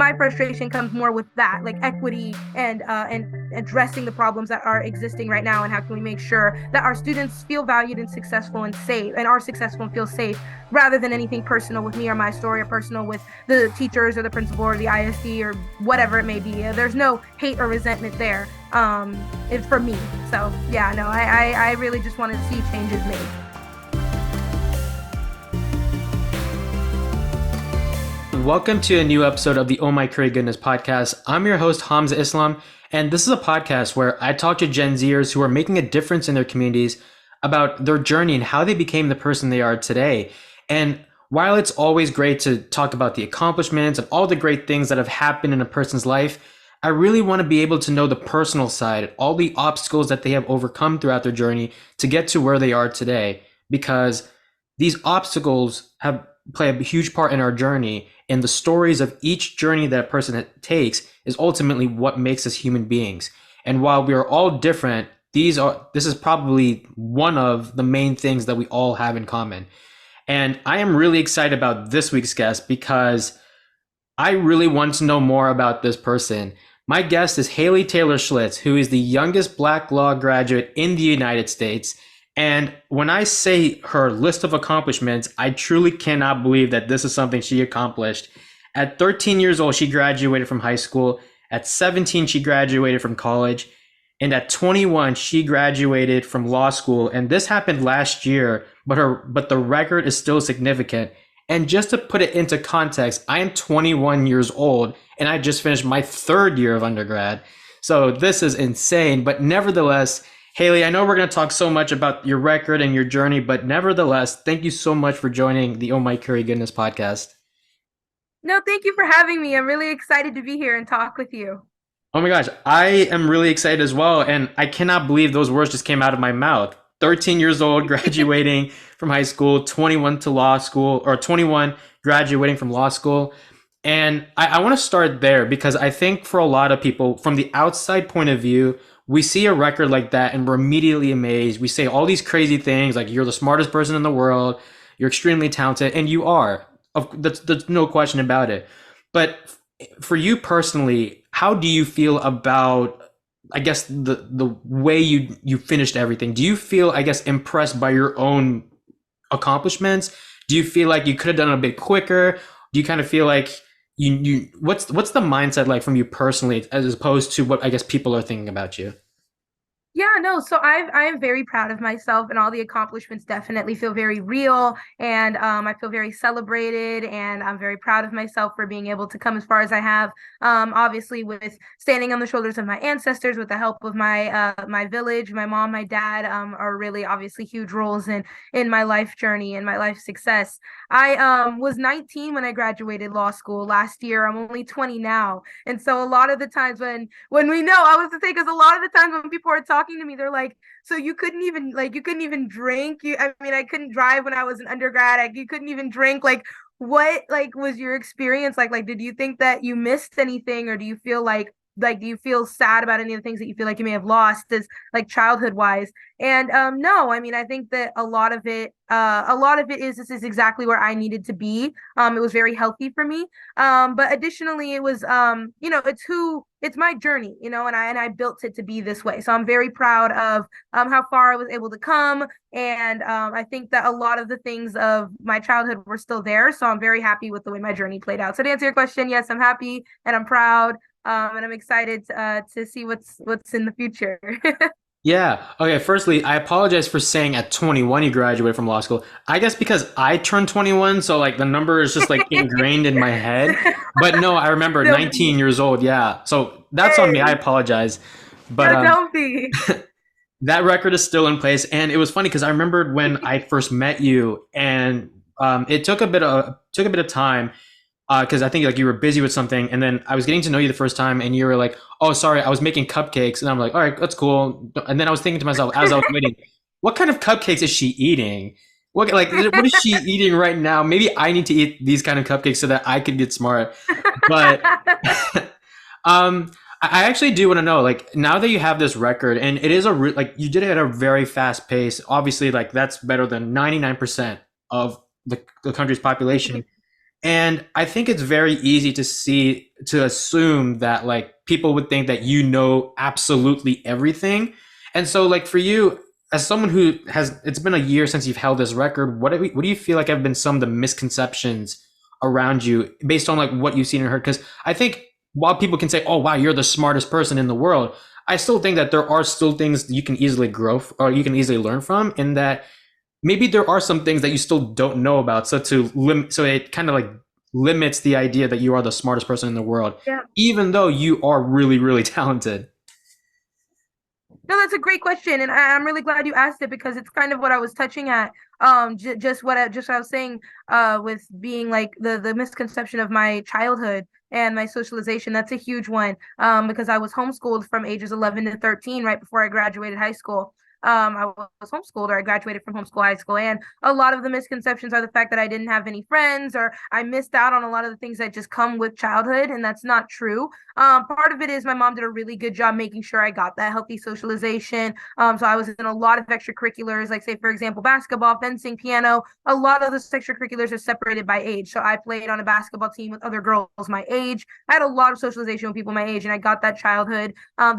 my frustration comes more with that, like equity and addressing the problems that are existing right now, and how can we make sure that our students feel valued and successful and safe, and are successful and feel safe, rather than anything personal with me or my story, or personal with the teachers or the principal or the ISD or whatever it may be. There's no hate or resentment there, for me. So yeah, no, I really just wanted to see changes made. Welcome to a new episode of the Oh My Curry Goodness podcast. I'm your host, Hamza Islam, and this is a podcast where I talk to Gen Zers who are making a difference in their communities about their journey and how they became the person they are today. And while it's always great to talk about the accomplishments and all the great things that have happened in a person's life, I really want to be able to know the personal side, all the obstacles that they have overcome throughout their journey to get to where they are today, because these obstacles play a huge part in our journey, and the stories of each journey that a person takes is ultimately what makes us human beings. And while we are all different, this is probably one of the main things that we all have in common. And I am really excited about this week's guest because I really want to know more about this person. My guest is Haley Taylor Schlitz, who is the youngest Black law graduate in the United States. And when I say her list of accomplishments, I truly cannot believe that this is something she accomplished. At 13 years old, she graduated from high school. At 17, she graduated from college. And at 21, she graduated from law school. And this happened last year, but the record is still significant. And just to put it into context, I am 21 years old and I just finished my third year of undergrad. So this is insane. But nevertheless, Haley, I know we're going to talk so much about your record and your journey, but nevertheless, thank you so much for joining the Oh My Curry Goodness podcast. No, thank you for having me. I'm really excited to be here and talk with you. Oh my gosh, I am really excited as well. And I cannot believe those words just came out of my mouth. 13 years old, graduating from high school, 21 to law school, or 21 graduating from law school. And I want to start there because I think for a lot of people, from the outside point of view, we see a record like that and we're immediately amazed. We say all these crazy things like you're the smartest person in the world, you're extremely talented, and you are. There's no question about it. But for you personally, how do you feel about, I guess, the way you finished everything? Do you feel, I guess, impressed by your own accomplishments? Do you feel like you could have done it a bit quicker? Do you kind of feel like what's the mindset like from you personally, as opposed to what I guess people are thinking about you? Yeah, no, so I am very proud of myself, and all the accomplishments definitely feel very real, and I feel very celebrated, and I'm very proud of myself for being able to come as far as I have. Obviously with standing on the shoulders of my ancestors, with the help of my village, my mom, my dad, are really obviously huge roles in my life journey and my life success. I was 19 when I graduated law school last year. I'm only 20 now, and so a lot of the times when we know, I was to say, because a lot of the times when people are talking to me, they're like, so you couldn't even drink. I mean, I couldn't drive when I was an undergrad. You couldn't even drink. Like, what was your experience like? Like, did you think that you missed anything, or do you feel do you feel sad about any of the things that you feel like you may have lost as like childhood wise? And no, I mean, I think that a lot of it is, this is exactly where I needed to be. It was very healthy for me. But additionally, it was it's my journey, and I built it to be this way. So I'm very proud of how far I was able to come. And I think that a lot of the things of my childhood were still there. So I'm very happy with the way my journey played out. So to answer your question, yes, I'm happy and I'm proud. And I'm excited to see what's in the future. Yeah. Okay. Firstly, I apologize for saying at 21 you graduated from law school. I guess because I turned 21, so like the number is just like ingrained in my head. But no, I remember 19 years old. Yeah. So that's on me. I apologize. But No, don't be. that record is still in place, and it was funny because I remembered when I first met you, and it took a bit of time. Because I think like you were busy with something, and then I was getting to know you the first time, and you were like, "Oh, sorry, I was making cupcakes," and I'm like, "All right, that's cool." And then I was thinking to myself as I was waiting, "What kind of cupcakes is she eating? What is she eating right now? Maybe I need to eat these kind of cupcakes so that I could get smart." But I actually do want to know, like, now that you have this record, and it is like you did it at a very fast pace. Obviously, like that's better than 99% of the country's population. And I think it's very easy to assume that like people would think that you know absolutely everything. And so like for you, as someone who has, it's been a year since you've held this record, what do you feel like have been some of the misconceptions around you based on like what you've seen and heard? Because I think while people can say, oh wow, you're the smartest person in the world, I still think that there are still things you can easily or you can easily learn from, in that maybe there are some things that you still don't know about. So it kind of like limits the idea that you are the smartest person in the world, Yeah. even though you are really, really talented. No, that's a great question, and I'm really glad you asked it because it's kind of what I was touching at. Just what I was saying. With being like the misconception of my childhood and my socialization. That's a huge one. Because I was homeschooled from ages 11 to 13, right before I graduated high school. I was homeschooled, or I graduated from homeschool high school, and a lot of the misconceptions are the fact that I didn't have any friends, or I missed out on a lot of the things that just come with childhood, and that's not true. Part of it is my mom did a really good job making sure I got that healthy socialization. So I was in a lot of extracurriculars, like say for example, basketball, fencing, piano. A lot of those extracurriculars are separated by age. So I played on a basketball team with other girls my age. I had a lot of socialization with people my age, and I got that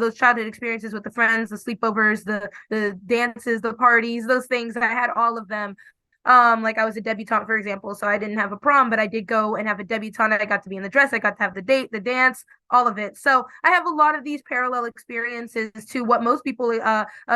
those childhood experiences with the friends, the sleepovers, the dances, the parties, those things. I had all of them. Like I was a debutante, for example, so I didn't have a prom, but I did go and have a debutante. I got to be in the dress, I got to have the date, the dance, all of it. So I have a lot of these parallel experiences to what most people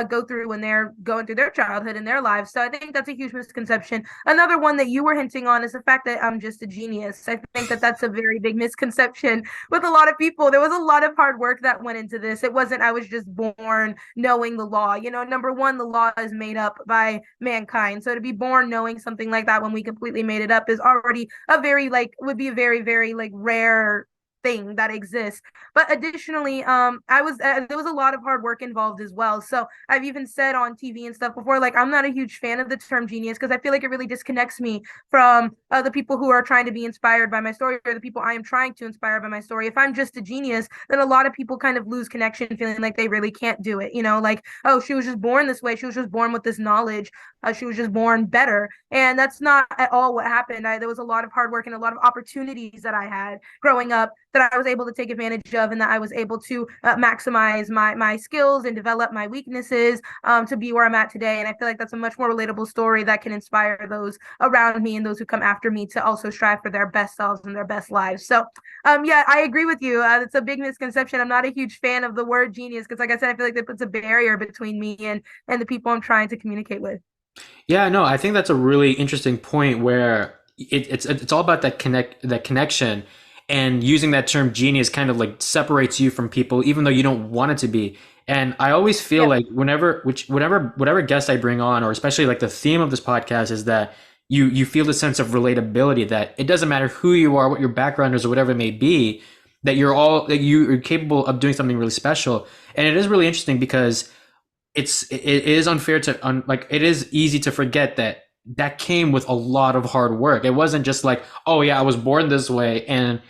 go through when they're going through their childhood and their lives. So I think that's a huge misconception. Another one that you were hinting on is the fact that I'm just a genius. I think that that's a very big misconception with a lot of people. There was a lot of hard work that went into this. It wasn't I was just born knowing the law. You know, number one, the law is made up by mankind. So to be born knowing something like that when we completely made it up is already a very like would be a very very like rare thing that exists. But additionally, I was there was a lot of hard work involved as well. So I've even said on TV and stuff before, like I'm not a huge fan of the term genius because I feel like it really disconnects me from the people who are trying to be inspired by my story, or the people I am trying to inspire by my story. If I'm just a genius, then a lot of people kind of lose connection, feeling like they really can't do it. You know, like, oh, she was just born this way. She was just born with this knowledge. She was just born better. And that's not at all what happened. There was a lot of hard work and a lot of opportunities that I had growing up that I was able to take advantage of, and that I was able to maximize my skills and develop my weaknesses to be where I'm at today. And I feel like that's a much more relatable story that can inspire those around me and those who come after me to also strive for their best selves and their best lives. So, yeah, I agree with you. It's a big misconception. I'm not a huge fan of the word genius because, like I said, I feel like that puts a barrier between me and the people I'm trying to communicate with. Yeah, no, I think that's a really interesting point where it's all about that connection, and using that term genius kind of like separates you from people, even though you don't want it to be. And I always feel Yep. like whatever guest I bring on, or especially like the theme of this podcast, is that you feel the sense of relatability, that it doesn't matter who you are, what your background is, or whatever it may be, that you're capable of doing something really special. And it is really interesting because it is unfair to like it is easy to forget that that came with a lot of hard work. It wasn't just like, oh yeah, I was born this way and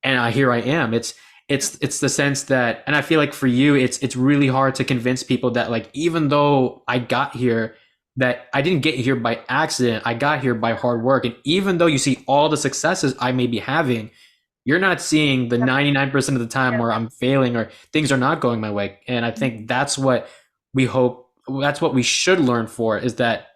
here I am. It's the sense that, and I feel like for you, it's really hard to convince people that like even though I got here, that I didn't get here by accident. I got here by hard work, and even though you see all the successes I may be having, you're not seeing the Yep. 99% of the time Yep. where I'm failing or things are not going my way. And I think that's what we hope, that's what we should learn for, is that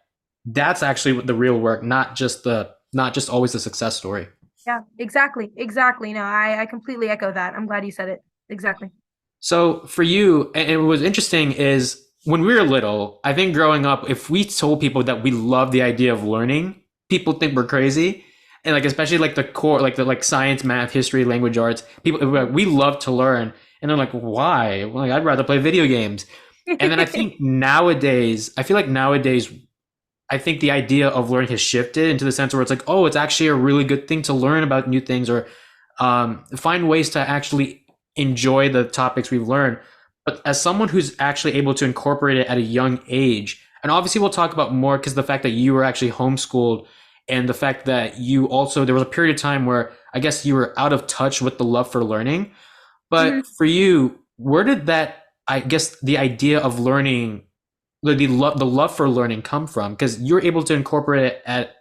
that's actually the real work, not just always the success story. Yeah, exactly. Exactly. No, I completely echo that. I'm glad you said it. Exactly. So for you, and what was interesting is when we were little, I think growing up, if we told people that we love the idea of learning, people think we're crazy. And like especially like the core, like the like science, math, history, language arts, people we love to learn. And they're like, why? Well, like, I'd rather play video games. And then I think nowadays, I feel like nowadays, I think the idea of learning has shifted into the sense where it's like, oh, it's actually a really good thing to learn about new things, or find ways to actually enjoy the topics we've learned. But as someone who's actually able to incorporate it at a young age, and obviously we'll talk about more because the fact that you were actually homeschooled, and the fact that you also, there was a period of time where I guess you were out of touch with the love for learning. But Mhm. for you, where did that, I guess, the idea of learning, the love for learning come from? Because you're able to incorporate it at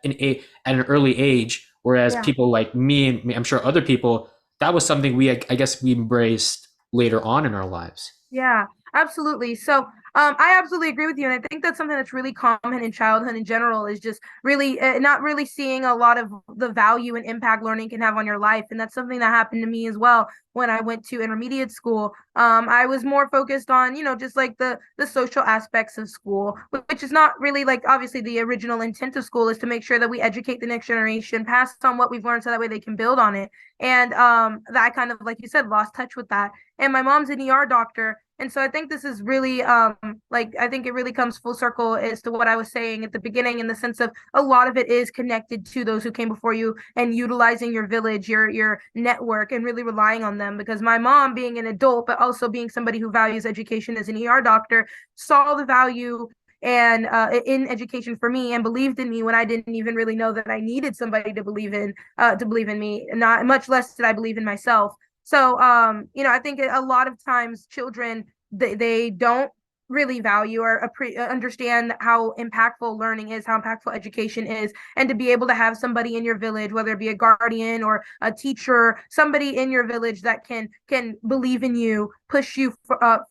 an early age. Whereas Yeah. people like me, and I'm sure other people, that was something I guess we embraced later on in our lives. Yeah, absolutely. So, I absolutely agree with you, and I think that's something that's really common in childhood in general is just really not really seeing a lot of the value and impact learning can have on your life, and that's something that happened to me as well when I went to intermediate school. I was more focused on, just like the social aspects of school, which is not really like obviously the original intent of school is to make sure that we educate the next generation, pass on what we've learned, so that way they can build on it. And that I kind of, like you said, lost touch with that. And my mom's an ER doctor. And so I think this is really like I think it really comes full circle as to what I was saying at the beginning in the sense of a lot of it is connected to those who came before you and utilizing your village, your network and really relying on them because my mom being an adult but also being somebody who values education as an ER doctor saw the value and in education for me and believed in me when I didn't even really know that I needed somebody to believe in me, not much less did I believe in myself. So, I think a lot of times children they don't really value or understand how impactful learning is, how impactful education is, and to be able to have somebody in your village, whether it be a guardian or a teacher, somebody in your village that can believe in you, push you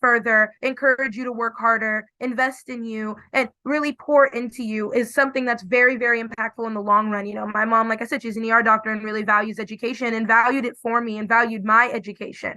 further, encourage you to work harder, invest in you, and really pour into you is something that's very, very impactful in the long run. My mom, like I said, she's an ER doctor and really values education and valued it for me and valued my education.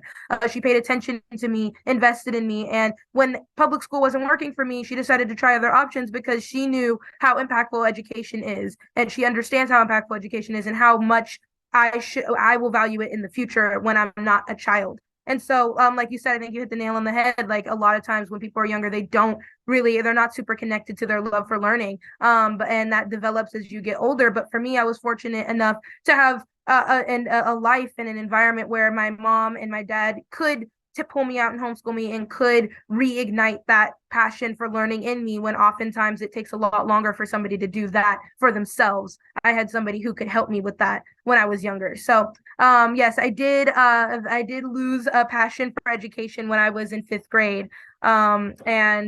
She paid attention to me, invested in me, and when public school wasn't working for me, she decided to try other options because she knew how impactful education is, and she understands how impactful education is and how much I will value it in the future when I'm not a child. And so, like you said, I think you hit the nail on the head. Like a lot of times when people are younger, they're not super connected to their love for learning. And that develops as you get older. But for me, I was fortunate enough to have a life and an environment where my mom and my dad could to pull me out and homeschool me and could reignite that passion for learning in me when oftentimes it takes a lot longer for somebody to do that for themselves. I had somebody who could help me with that when I was younger. So yes, I did lose a passion for education when I was in fifth grade. And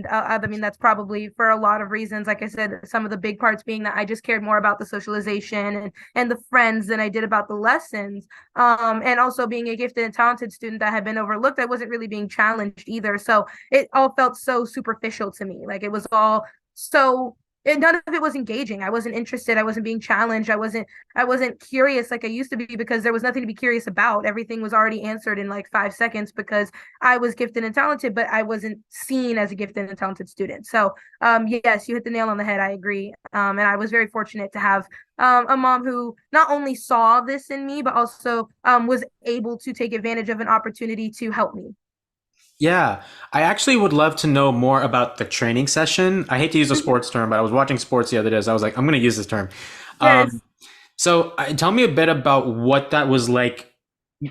I mean, that's probably for a lot of reasons. Like I said, some of the big parts being that I just cared more about the socialization and the friends than I did about the lessons. And also being a gifted and talented student that had been overlooked, I wasn't really being challenged either. So it all felt so superficial to me. Like it was all so none of it was engaging. I wasn't interested. I wasn't being challenged. I wasn't curious like I used to be because there was nothing to be curious about. Everything was already answered in like 5 seconds because I was gifted and talented, but I wasn't seen as a gifted and talented student. So yes, you hit the nail on the head. I agree. And I was very fortunate to have a mom who not only saw this in me, but also was able to take advantage of an opportunity to help me. Yeah, I actually would love to know more about the training session. I hate to use a Mhm. sports term, but I was watching sports the other day, so I was like, I'm going to use this term. Yes. Tell me a bit about what that was like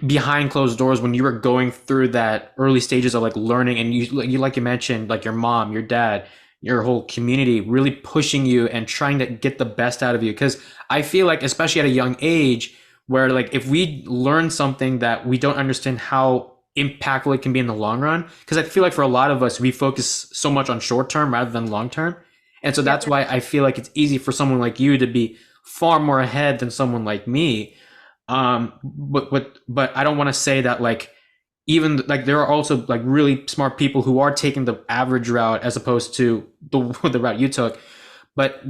behind closed doors when you were going through that early stages of like learning, and you like you mentioned, like your mom, your dad, your whole community really pushing you and trying to get the best out of you. Because I feel like, especially at a young age, where like if we learn something that we don't understand how impactful it can be in the long run, because I feel like for a lot of us, we focus so much on short term rather than long term. And so that's Yep. why I feel like it's easy for someone like you to be far more ahead than someone like me. But I don't want to say that like even like there are also like really smart people who are taking the average route as opposed to the route you took. But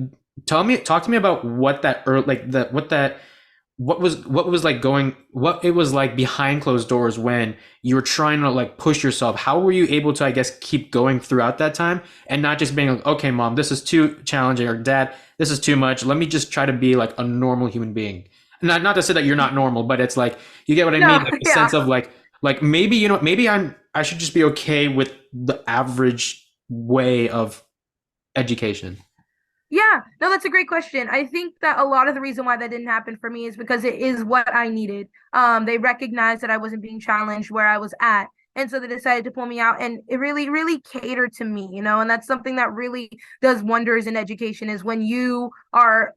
talk to me about what that like the what was like going what it was like behind closed doors when you were trying to like push yourself. How were you able to, I guess, keep going throughout that time and not just being like, okay, mom, this is too challenging, or dad, this is too much, let me just try to be like a normal human being. Not to say that you're not normal, but it's like, you get what I mean, No, like a yeah. sense of like maybe, maybe I should just be okay with the average way of education. Yeah, no, that's a great question. I think that a lot of the reason why that didn't happen for me is because it is what I needed. They recognized that I wasn't being challenged where I was at. And so they decided to pull me out, and it really, really catered to me, and that's something that really does wonders in education, is when you are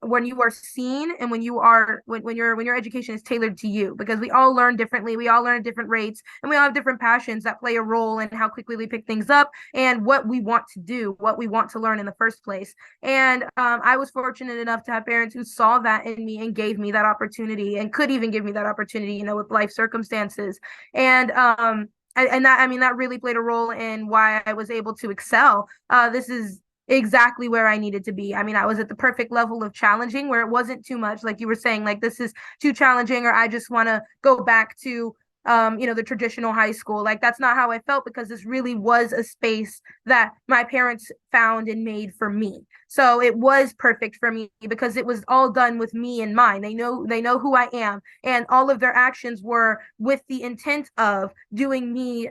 seen, and when your education is tailored to you, because we all learn differently, we all learn at different rates, and we all have different passions that play a role in how quickly we pick things up and what we want to do, what we want to learn in the first place. And I was fortunate enough to have parents who saw that in me and gave me that opportunity, and could even give me that opportunity, with life circumstances. And that, I mean, that really played a role in why I was able to excel. This is exactly where I needed to be. I mean, I was at the perfect level of challenging, where it wasn't too much, like you were saying, like this is too challenging, or I just want to go back to the traditional high school. Like that's not how I felt, because this really was a space that my parents found and made for me. So it was perfect for me, because it was all done with me in mind. They know who I am, and all of their actions were with the intent of doing me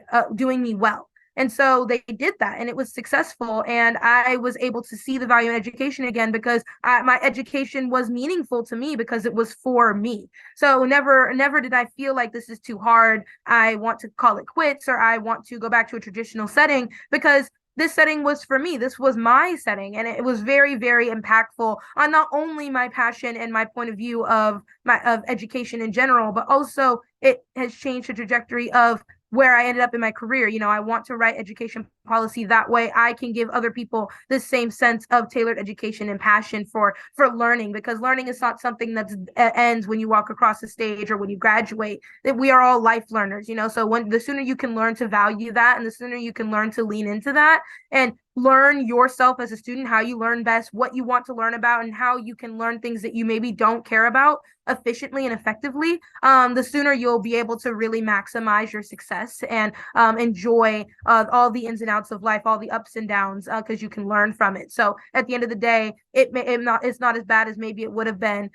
well. And so they did that, and it was successful. And I was able to see the value in education again, because my education was meaningful to me, because it was for me. So never did I feel like this is too hard, I want to call it quits, or I want to go back to a traditional setting, because this setting was for me. This was my setting, and it was very, very impactful on not only my passion and my point of view of education in general, but also it has changed the trajectory of where I ended up in my career. I want to write education policy, that way I can give other people the same sense of tailored education and passion for learning, because learning is not something that ends when you walk across the stage or when you graduate. That we are all life learners. So when the sooner you can learn to value that, and the sooner you can learn to lean into that, and learn yourself as a student, how you learn best, what you want to learn about, and how you can learn things that you maybe don't care about efficiently and effectively, the sooner you'll be able to really maximize your success and enjoy all the ins and outs of life, all the ups and downs, because you can learn from it. So at the end of the day, it's not as bad as maybe it would have been,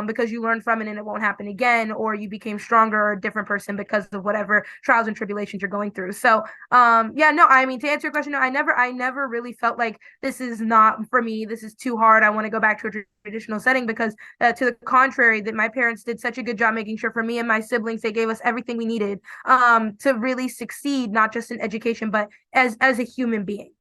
because you learn from it and it won't happen again, or you became stronger or a different person because of whatever trials and tribulations you're going through. So yeah, no, I mean, to answer your question, no, I never really felt like this is not for me, this is too hard, I want to go back to a traditional setting, because to the contrary, that my parents did such a good job making sure for me and my siblings, they gave us everything we needed to really succeed, not just in education, but as a human being.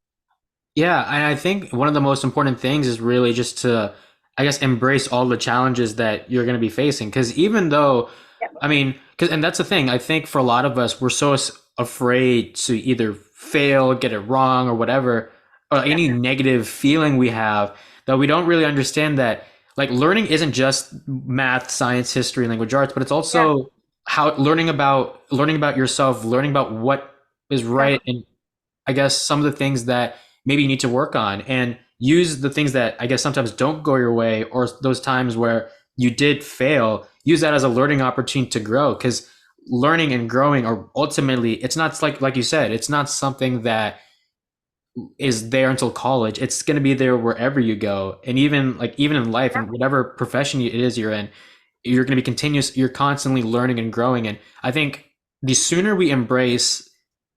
Yeah, and I think one of the most important things is really just to, I guess, embrace all the challenges that you're going to be facing. Because even though, Yeah. I mean, and that's the thing, I think for a lot of us, we're so afraid to either fail, get it wrong, or whatever, or Yeah. any negative feeling we have, that we don't really understand that, like, learning isn't just math, science, history, language arts, but it's Yeah. also how learning about yourself, learning about what is right, Exactly. and I guess some of the things that maybe you need to work on, and use the things that I guess sometimes don't go your way, or those times where you did fail, use that as a learning opportunity to grow. Because learning and growing are ultimately, it's not like you said, it's not something that is there until college. It's going to be there wherever you go. And even in life, Yeah. and whatever profession it is you're in, you're going to be continuous, you're constantly learning and growing. And I think the sooner we embrace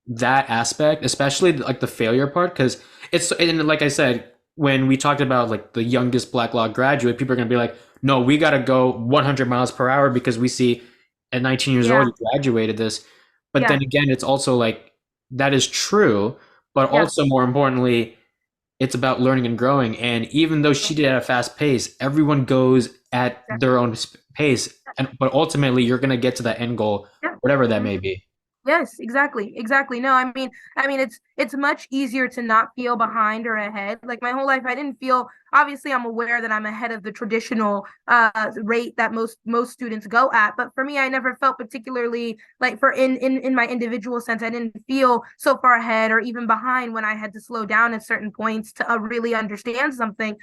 that aspect, especially like the failure part, because it's, and like I said, when we talked about like the youngest Black Law graduate, people are going to be like, no, we got to go 100 miles per hour because we see at 19 years old Yeah. you graduated this. But Yeah. then again, it's also like, that is true, but Yeah. also more importantly, it's about learning and growing. And even though she did at a fast pace, everyone goes at Yeah. their own pace, and but ultimately you're going to get to that end goal, Yeah. whatever that Mhm. may be. Yes, exactly. Exactly. No, I mean it's much easier to not feel behind or ahead. Like my whole life I didn't feel, obviously I'm aware that I'm ahead of the traditional rate that most students go at, but for me I never felt particularly like, for in my individual sense, I didn't feel so far ahead or even behind when I had to slow down at certain points to really understand something,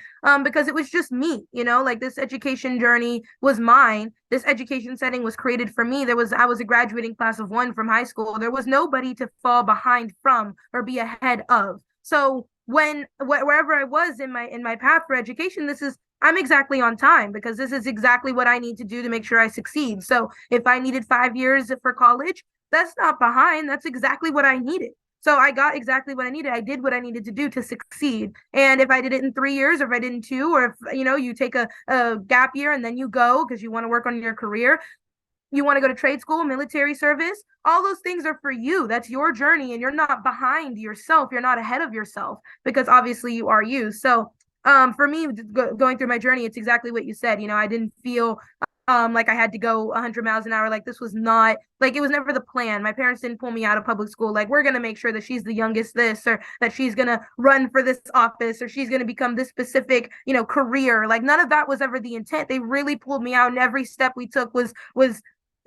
because it was just me, like this education journey was mine. This education setting was created for me. I was a graduating class of one from high school. There was nobody to fall behind from or be ahead of. So wherever I was in my path for education, I'm exactly on time, because this is exactly what I need to do to make sure I succeed. So if I needed 5 years for college, that's not behind. That's exactly what I needed. So I got exactly what I needed. I did what I needed to do to succeed. And if I did it in 3 years, or if I did in two, or if you take a gap year and then you go because you want to work on your career, you want to go to trade school, military service, all those things are for you. That's your journey, and you're not behind yourself. You're not ahead of yourself because obviously you are you. So, for me, going through my journey, it's exactly what you said. I didn't feel like I had to go 100 miles an hour. Like this was not like it was never the plan. My parents didn't pull me out of public school. Like we're gonna make sure that she's the youngest this, or that she's gonna run for this office, or she's gonna become this specific, career. Like none of that was ever the intent. They really pulled me out, and every step we took was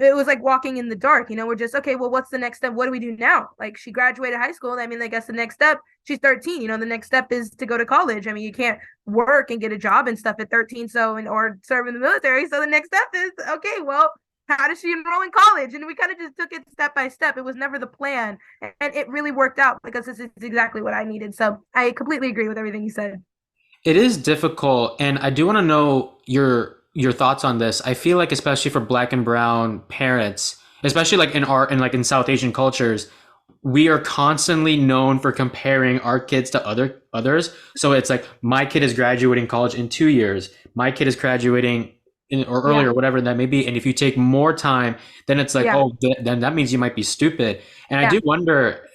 it was like walking in the dark. We're just okay. Well, what's the next step? What do we do now? Like she graduated high school. I mean, I guess the next step. She's 13. The next step is to go to college. I mean, you can't work and get a job and stuff at 13. So, or serve in the military. So the next step is okay. Well, how does she enroll in college? And we kind of just took it step by step. It was never the plan, and it really worked out because this is exactly what I needed. So I completely agree with everything you said. It is difficult, and I do want to know your thoughts on this. I feel like especially for black and brown parents, especially like in art and like in South Asian cultures, we are constantly known for comparing our kids to others. So it's like my kid is graduating college in 2 years, my kid is graduating or Yeah, earlier, whatever that may be. And if you take more time, then it's like, yeah, oh, then that means you might be stupid. And I yeah. do wonder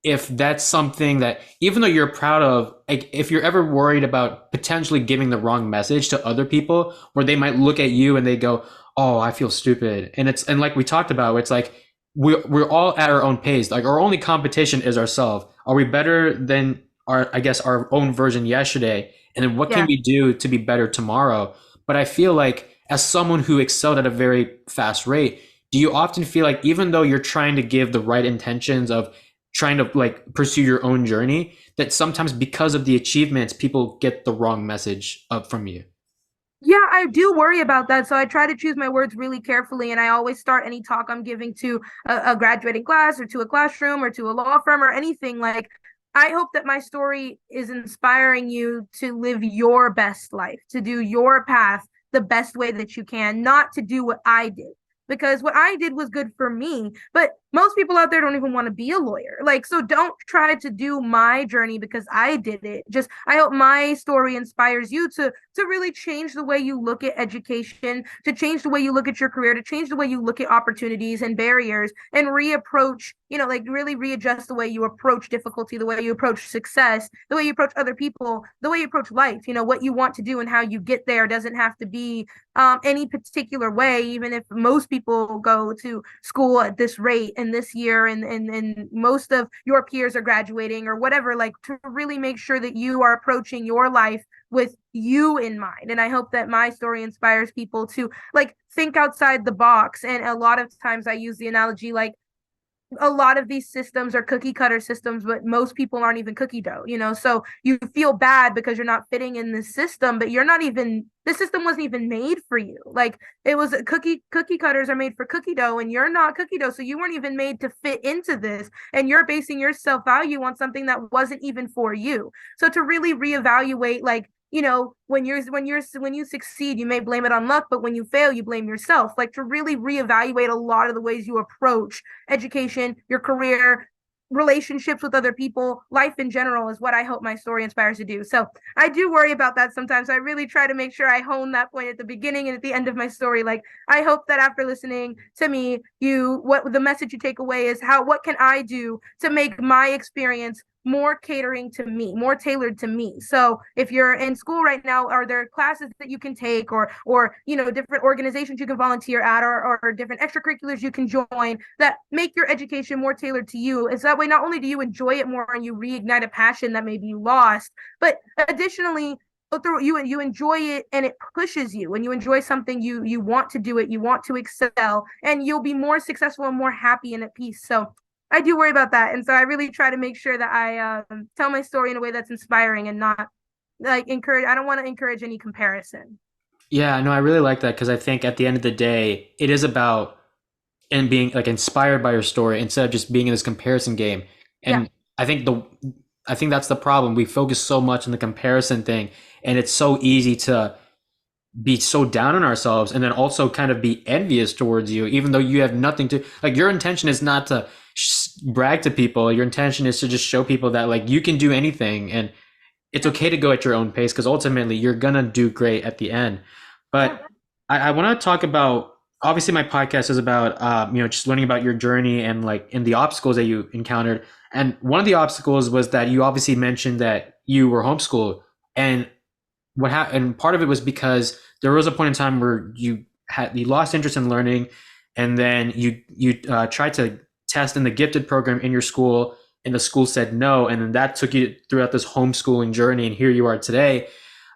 if that's something that, even though you're proud of, like, if you're ever worried about potentially giving the wrong message to other people, where they might look at you and they go, "Oh, I feel stupid," and like we talked about, it's like we're all at our own pace. Like our only competition is ourselves. Are we better than our own version yesterday? And then what can Yeah. we do to be better tomorrow? But I feel like as someone who excelled at a very fast rate, do you often feel like even though you're trying to give the right intentions of trying to like pursue your own journey, that sometimes because of the achievements, people get the wrong message up from you? Yeah, I do worry about that. So I try to choose my words really carefully. And I always start any talk I'm giving to a graduating class or to a classroom or to a law firm or anything. Like, I hope that my story is inspiring you to live your best life, to do your path the best way that you can, not to do what I did. Because what I did was good for me, but most people out there don't even want to be a lawyer. Like, so don't try to do my journey because I did it. Just, I hope my story inspires you to really change the way you look at education, to change the way you look at your career, to change the way you look at opportunities and barriers, and reapproach, like really readjust the way you approach difficulty, the way you approach success, the way you approach other people, the way you approach life. What you want to do and how you get there doesn't have to be any particular way, even if most people go to school at this rate and this year, and most of your peers are graduating or whatever. Like, to really make sure that you are approaching your life with you in mind. And I hope that my story inspires people to like think outside the box. And a lot of times I use the analogy like a lot of these systems are cookie cutter systems, but most people aren't even cookie dough. So you feel bad because you're not fitting in this system, but you're not even, the system wasn't even made for you. Like, it was cookie cutters are made for cookie dough, and you're not cookie dough. So you weren't even made to fit into this, and you're basing your self-value on something that wasn't even for you. So to really reevaluate, like, when you succeed, you may blame it on luck, but when you fail, you blame yourself. Like, to really reevaluate a lot of the ways you approach education, your career, relationships with other people, life in general, is what I hope my story inspires to do. So I do worry about that sometimes. I really try to make sure I hone that point at the beginning and at the end of my story. Like, I hope that after listening to me, what the message you take away is what can I do to make my experience more catering to me, more tailored to me. So if you're in school right now, are there classes that you can take, or different organizations you can volunteer at, or different extracurriculars you can join that make your education more tailored to you? Is that way not only do you enjoy it more and you reignite a passion that may be lost, but additionally you enjoy it and it pushes you. When you enjoy something, you want to do it, you want to excel, and you'll be more successful and more happy and at peace. So I do worry about that. And so I really try to make sure that I tell my story in a way that's inspiring and not like encourage. I don't want to encourage any comparison. Yeah, no, I really like that because I think at the end of the day, it is about and being like inspired by your story instead of just being in this comparison game. Yeah. And I think that's the problem. We focus so much on the comparison thing, and it's so easy to be so down on ourselves and then also kind of be envious towards you, even though you have nothing to like. Your intention is not to brag to people. Your intention is to just show people that like you can do anything, and it's okay to go at your own pace because ultimately you're gonna do great at the end. Yeah. But I want to talk about obviously my podcast is about just learning about your journey and like in the obstacles that you encountered. And one of the obstacles was that you obviously mentioned that you were homeschooled, and what happened, and part of it was because there was a point in time where you lost interest in learning, and then you tried to test in the gifted program in your school, and the school said no, and then that took you throughout this homeschooling journey, and here you are today.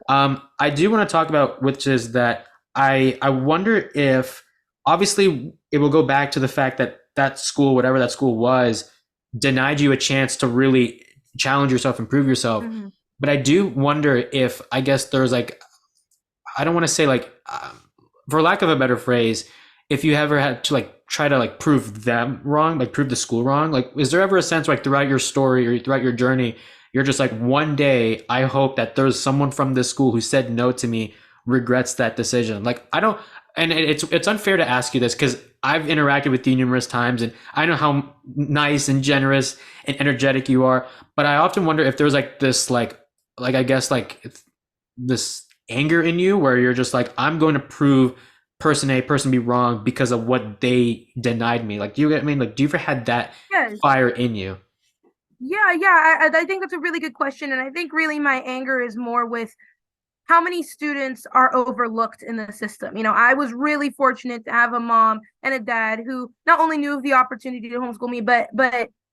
I do want to talk about, which is that I wonder if, obviously it will go back to the fact that that school, whatever that school was, denied you a chance to really challenge yourself, improve yourself. Hmm. But I do wonder if, I guess there's like, I don't want to say like, for lack of a better phrase, if you ever had to like try to like prove them wrong, like prove the school wrong, like is there ever a sense like throughout your story or throughout your journey, you're just like, one day I hope that there's someone from this school who said no to me regrets that decision. Like I don't, and it's unfair to ask you this because I've interacted with you numerous times and I know how nice and generous and energetic you are, but I often wonder if there's like this like I guess like this anger in you where you're just like, I'm going to prove person A, person B wrong because of what they denied me. Like, do you get what I mean? Like, do you ever had that Yes. fire in you? Yeah. I think that's a really good question. And I think really my anger is more with how many students are overlooked in the system. I was really fortunate to have a mom and a dad who not only knew of the opportunity to homeschool me, but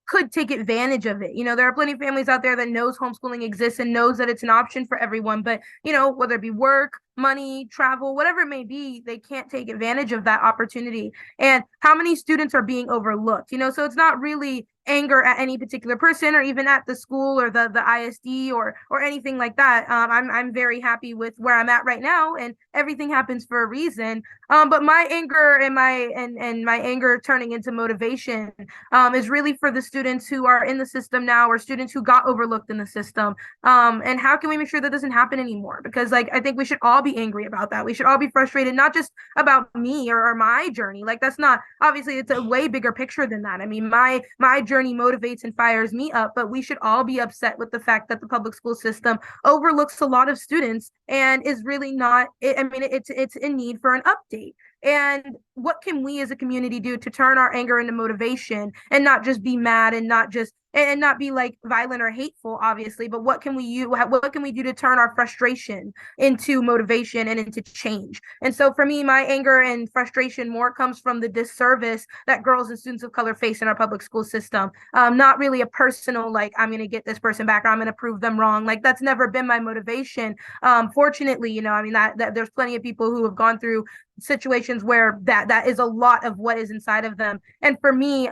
could take advantage of it. There are plenty of families out there that knows homeschooling exists and knows that it's an option for everyone, but whether it be work, money, travel, whatever it may be, they can't take advantage of that opportunity. And how many students are being overlooked? So it's not really anger at any particular person or even at the school or the ISD or anything like that. I'm very happy with where I'm at right now, and everything happens for a reason. But my anger and my anger turning into motivation is really for the students who are in the system now, or students who got overlooked in the system. And how can we make sure that doesn't happen anymore? Because like I think we should all be angry about that. We should all be frustrated, not just about me or my journey. Like that's not, obviously it's a way bigger picture than that. I mean, my journey motivates and fires me up, but we should all be upset with the fact that the public school system overlooks a lot of students and is really not, I mean, it's in need for an update. And what can we as a community do to turn our anger into motivation and not just be mad and not be like violent or hateful, obviously, but what can we do to turn our frustration into motivation and into change? And so for me, my anger and frustration more comes from the disservice that girls and students of color face in our public school system. Not really a personal, like, I'm going to get this person back or I'm going to prove them wrong. Like, that's never been my motivation. Fortunately, I mean, that there's plenty of people who have gone through situations where that is a lot of what is inside of them. And for me,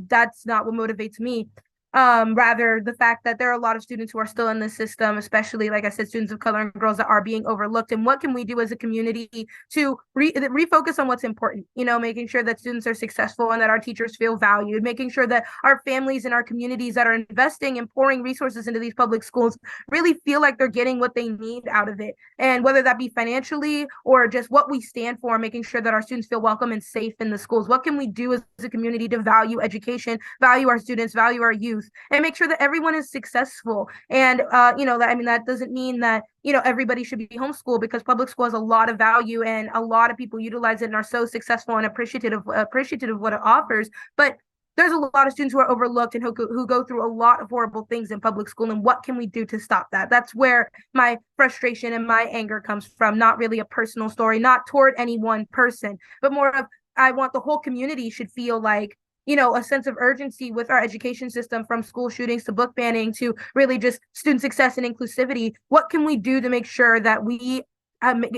that's not what motivates me. Rather the fact that there are a lot of students who are still in the system, especially like I said, students of color and girls that are being overlooked. And what can we do as a community to refocus on what's important? Making sure that students are successful and that our teachers feel valued, making sure that our families and our communities that are investing and pouring resources into these public schools really feel like they're getting what they need out of it. And whether that be financially or just what we stand for, making sure that our students feel welcome and safe in the schools. What can we do as a community to value education, value our students, value our youth, and make sure that everyone is successful? And that doesn't mean that everybody should be homeschooled, because public school has a lot of value and a lot of people utilize it and are so successful and appreciative of what it offers. But there's a lot of students who are overlooked and who go through a lot of horrible things in public school. And what can we do to stop that? That's where my frustration and my anger comes from. Not really a personal story, not toward any one person, but more of, I want the whole community should feel like a sense of urgency with our education system, from school shootings to book banning to really just student success and inclusivity. What can we do to make sure that we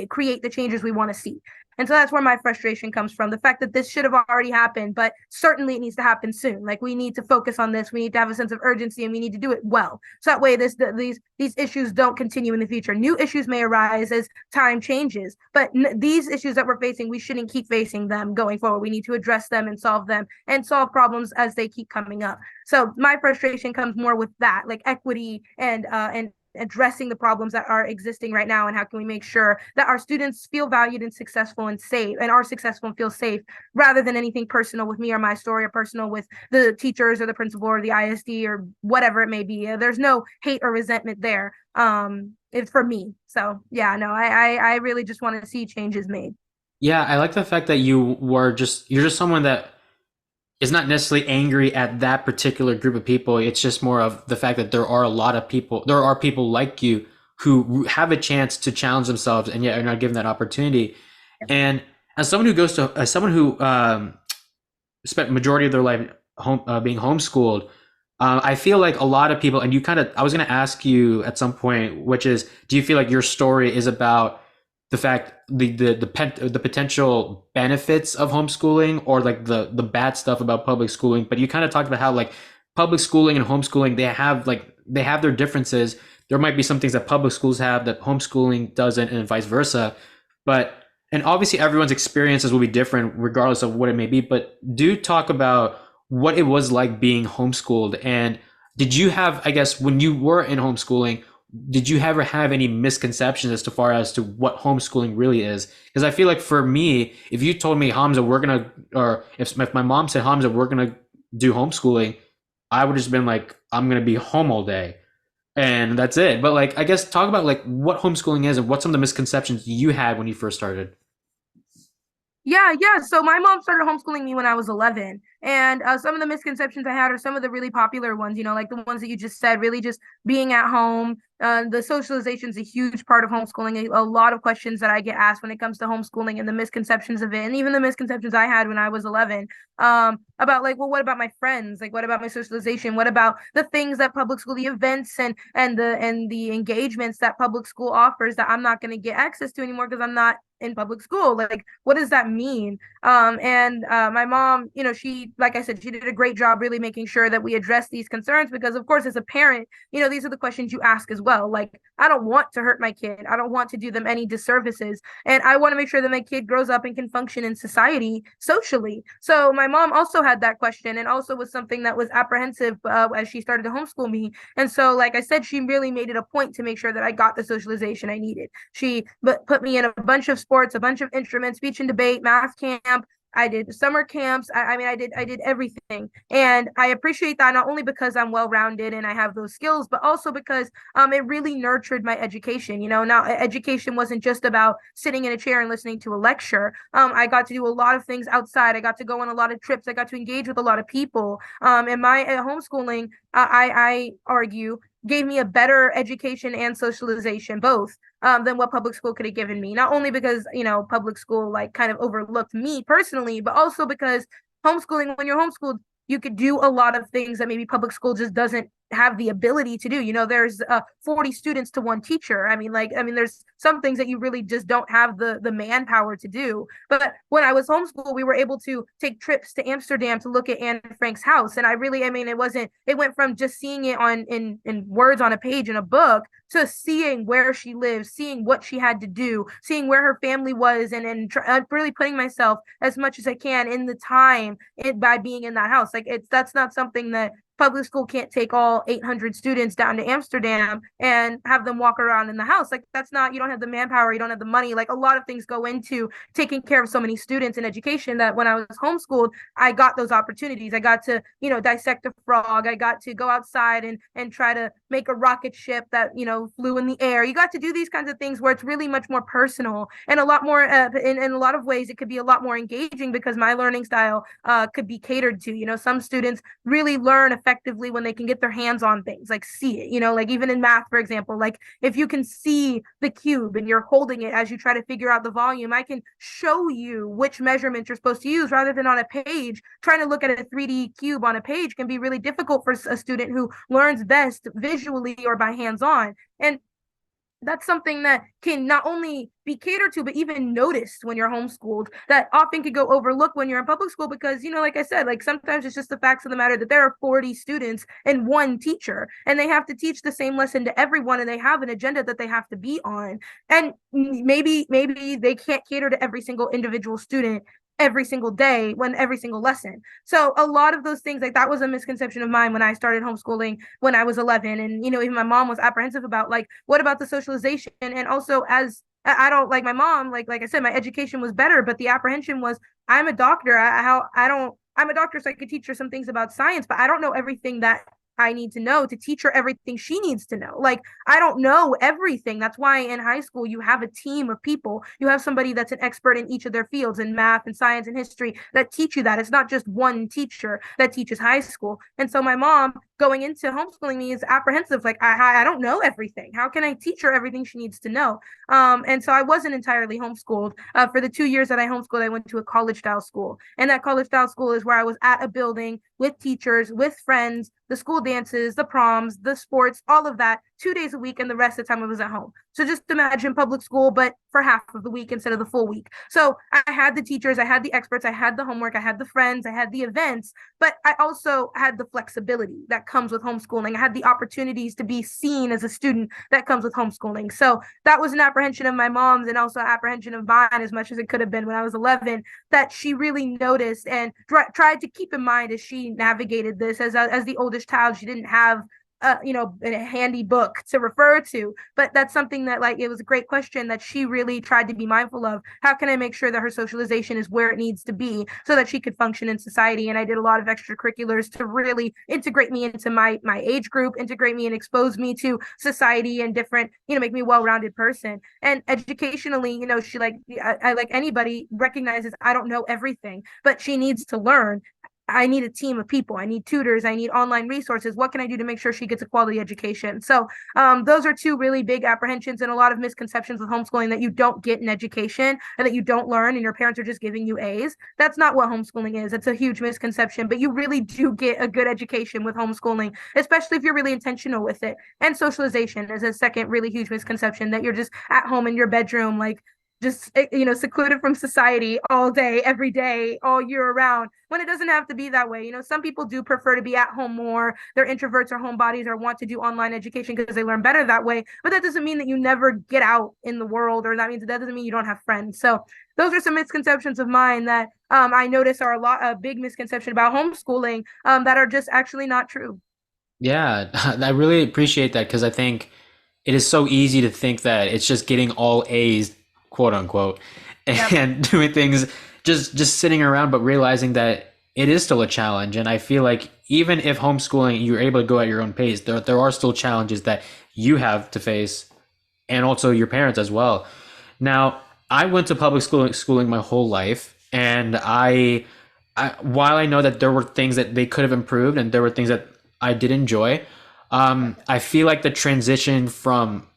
create the changes we want to see? And so that's where my frustration comes from. The fact that this should have already happened, but certainly it needs to happen soon. Like, we need to focus on this. We need to have a sense of urgency, and we need to do it well. So that way these issues don't continue in the future. New issues may arise as time changes, but these issues that we're facing, we shouldn't keep facing them going forward. We need to address them and solve problems as they keep coming up. So my frustration comes more with that, like equity and addressing the problems that are existing right now, and how can we make sure that our students feel valued and successful and safe, and are successful and feel safe, rather than anything personal with me or my story, or personal with the teachers or the principal or the ISD or whatever it may be. There's no hate or resentment there. It's for me. So yeah, no, I really just want to see changes made. Yeah, I like the fact that you're just someone that is not necessarily angry at that particular group of people. It's just more of the fact that there are people like you who have a chance to challenge themselves and yet are not given that opportunity. And as someone who spent majority of their life being homeschooled, I feel like a lot of people, and I was going to ask you at some point, which is, do you feel like your story is about the fact the potential benefits of homeschooling or like the bad stuff about public schooling? But you kind of talked about how like public schooling and homeschooling, they have their differences. There might be some things that public schools have that homeschooling doesn't, and vice versa. But and obviously everyone's experiences will be different regardless of what it may be. But do talk about what it was like being homeschooled, and did you have, I guess, when you were in homeschooling, did you ever have any misconceptions as to far as to what homeschooling really is? Because I feel like for me, if you told me, Hamza, we're gonna, or if my mom said, Hamza, we're gonna do homeschooling, I would just been like, I'm gonna be home all day and that's it. But like, I guess talk about like what homeschooling is and what some of the misconceptions you had when you first started. Yeah, yeah. So my mom started homeschooling me when I was 11. And some of the misconceptions I had are some of the really popular ones, like the ones that you just said, really just being at home. The socialization is a huge part of homeschooling. A lot of questions that I get asked when it comes to homeschooling and the misconceptions of it, and even the misconceptions I had when I was 11, about like, well, what about my friends? Like, what about my socialization? What about the things that public school, the events and the engagements that public school offers that I'm not going to get access to anymore because I'm not in public school? Like, what does that mean? And my mom, she, like I said, she did a great job really making sure that we address these concerns because, of course, as a parent, these are the questions you ask as well. Like, I don't want to hurt my kid. I don't want to do them any disservices. And I want to make sure that my kid grows up and can function in society socially. So my mom also had that question and also was something that was apprehensive as she started to homeschool me. And so, like I said, she really made it a point to make sure that I got the socialization I needed. She put me in a bunch of sports, a bunch of instruments, speech and debate, math camp. I did summer camps. I mean, I did everything, and I appreciate that not only because I'm well rounded and I have those skills, but also because it really nurtured my education. Now education wasn't just about sitting in a chair and listening to a lecture. I got to do a lot of things outside. I got to go on a lot of trips. I got to engage with a lot of people. And my homeschooling, I argue, gave me a better education and socialization both than what public school could have given me. Not only because, public school like kind of overlooked me personally, but also because homeschooling, when you're homeschooled, you could do a lot of things that maybe public school just doesn't have the ability to do. There's 40 students to one teacher. I mean, there's some things that you really just don't have the manpower to do. But when I was homeschooled, we were able to take trips to Amsterdam to look at Anne Frank's house. And it went from just seeing it in words on a page in a book to seeing where she lives, seeing what she had to do, seeing where her family was, and really putting myself as much as I can in the time by being in that house. Like that's not something that public school can't take all 800 students down to Amsterdam and have them walk around in the house. Like that's not, you don't have the manpower, you don't have the money. Like a lot of things go into taking care of so many students in education that when I was homeschooled, I got those opportunities. I got to, dissect a frog. I got to go outside and try to make a rocket ship that, flew in the air. You got to do these kinds of things where it's really much more personal and a lot more, in a lot of ways, it could be a lot more engaging because my learning style could be catered to. Some students really learn effectively when they can get their hands on things, like see it, like even in math, for example, like if you can see the cube and you're holding it as you try to figure out the volume, I can show you which measurements you're supposed to use rather than on a page. Trying to look at a 3D cube on a page can be really difficult for a student who learns best visually or by hands on. And that's something that can not only be catered to, but even noticed when you're homeschooled that often could go overlooked when you're in public school because, like I said, like sometimes it's just the facts of the matter that there are 40 students and one teacher and they have to teach the same lesson to everyone and they have an agenda that they have to be on. And maybe they can't cater to every single individual student every single day when every single lesson. So a lot of those things, like that was a misconception of mine when I started homeschooling when I was 11. And, even my mom was apprehensive about like, what about the socialization? And also as I don't like my mom, like I said, my education was better, but the apprehension was I'm a doctor. I'm a doctor, so I could teach her some things about science, but I don't know everything that I need to know to teach her everything she needs to know. Like, I don't know everything. That's why in high school you have a team of people. You have somebody that's an expert in each of their fields, in math and science and history, that teach you that. It's not just one teacher that teaches high school. And so my mom going into homeschooling me is apprehensive. Like, I don't know everything. How can I teach her everything she needs to know? And so I wasn't entirely homeschooled. For the 2 years that I homeschooled, I went to a college style school. And that college style school is where I was at a building with teachers, with friends, the school dances, the proms, the sports, all of that, 2 days a week. And the rest of the time I was at home. So just imagine public school, but for half of the week instead of the full week. So I had the teachers, I had the experts, I had the homework, I had the friends, I had the events, but I also had the flexibility that comes with homeschooling. I had the opportunities to be seen as a student that comes with homeschooling. So that was an apprehension of my mom's and also apprehension of mine, as much as it could have been when I was 11, that she really noticed and tried to keep in mind as she navigated this. As the oldest child, she didn't have a handy book to refer to, but that's something that, like, it was a great question that she really tried to be mindful of. How can I make sure that her socialization is where it needs to be so that she could function in society? And I did a lot of extracurriculars to really integrate me into my age group, integrate me and expose me to society and different, make me a well-rounded person. And educationally, she, I like anybody, recognizes I don't know everything, but she needs to learn. I need a team of people. I need tutors. I need online resources. What can I do to make sure she gets a quality education? So those are two really big apprehensions and a lot of misconceptions with homeschooling, that you don't get an education and that you don't learn and your parents are just giving you A's. That's not what homeschooling is. It's a huge misconception, but you really do get a good education with homeschooling, especially if you're really intentional with it. And socialization is a second really huge misconception, that you're just at home in your bedroom, like, just secluded from society all day, every day, all year around, when it doesn't have to be that way. Some people do prefer to be at home more. They're introverts or homebodies, or want to do online education because they learn better that way. But that doesn't mean that you never get out in the world, or that doesn't mean you don't have friends. So those are some misconceptions of mine that I notice are a big misconception about homeschooling, that are just actually not true. Yeah, I really appreciate that because I think it is so easy to think that it's just getting all A's, quote unquote, Yep. and doing things just sitting around, but realizing that it is still a challenge. And I feel like even if homeschooling, you're able to go at your own pace, there are still challenges that you have to face, and also your parents as well. Now, I went to public schooling my whole life, and while I know that there were things that they could have improved and there were things that I did enjoy, I feel like the transition from,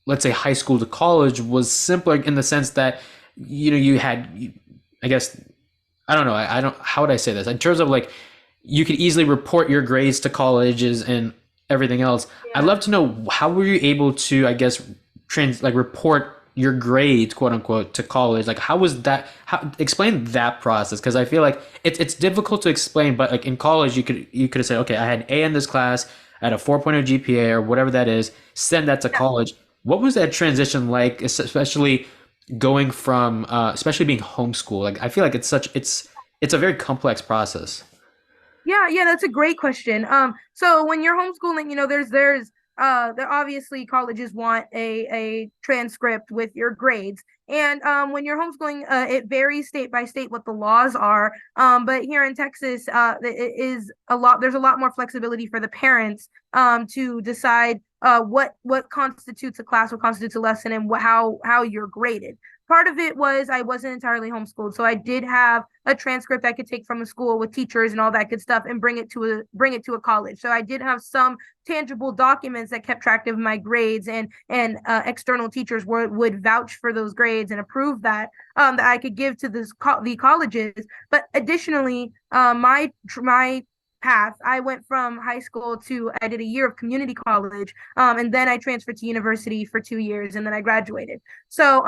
let's say, high school to college was simpler in the sense that you had, I guess, I don't know, I don't, how would I say this, in terms of like, you could easily report your grades to colleges and everything else. I'd Yeah. love to know, how were you able to, I guess, report your grades, quote unquote, to college? Like, how was that? How, explain that process, because I feel like it's difficult to explain. But like in college, you could have said, okay, I had an A in this class, I had a 4.0 GPA or whatever that is. Send that to college. What was that transition like, especially going from, especially being homeschooled? Like, I feel like it's a very complex process. Yeah, that's a great question. So when you're homeschooling, there obviously colleges want a transcript with your grades. And when you're homeschooling, it varies state by state what the laws are. But here in Texas, it is a lot. There's a lot more flexibility for the parents to decide what constitutes a class, what constitutes a lesson, and how you're graded. Part of it was I wasn't entirely homeschooled, so I did have a transcript I could take from a school with teachers and all that good stuff and bring it to a college. So I did have some tangible documents that kept track of my grades, and external teachers would vouch for those grades and approve that I could give to the colleges. But additionally, my path, I went from high school to, I did a year of community college, and then I transferred to university for 2 years, and then I graduated. So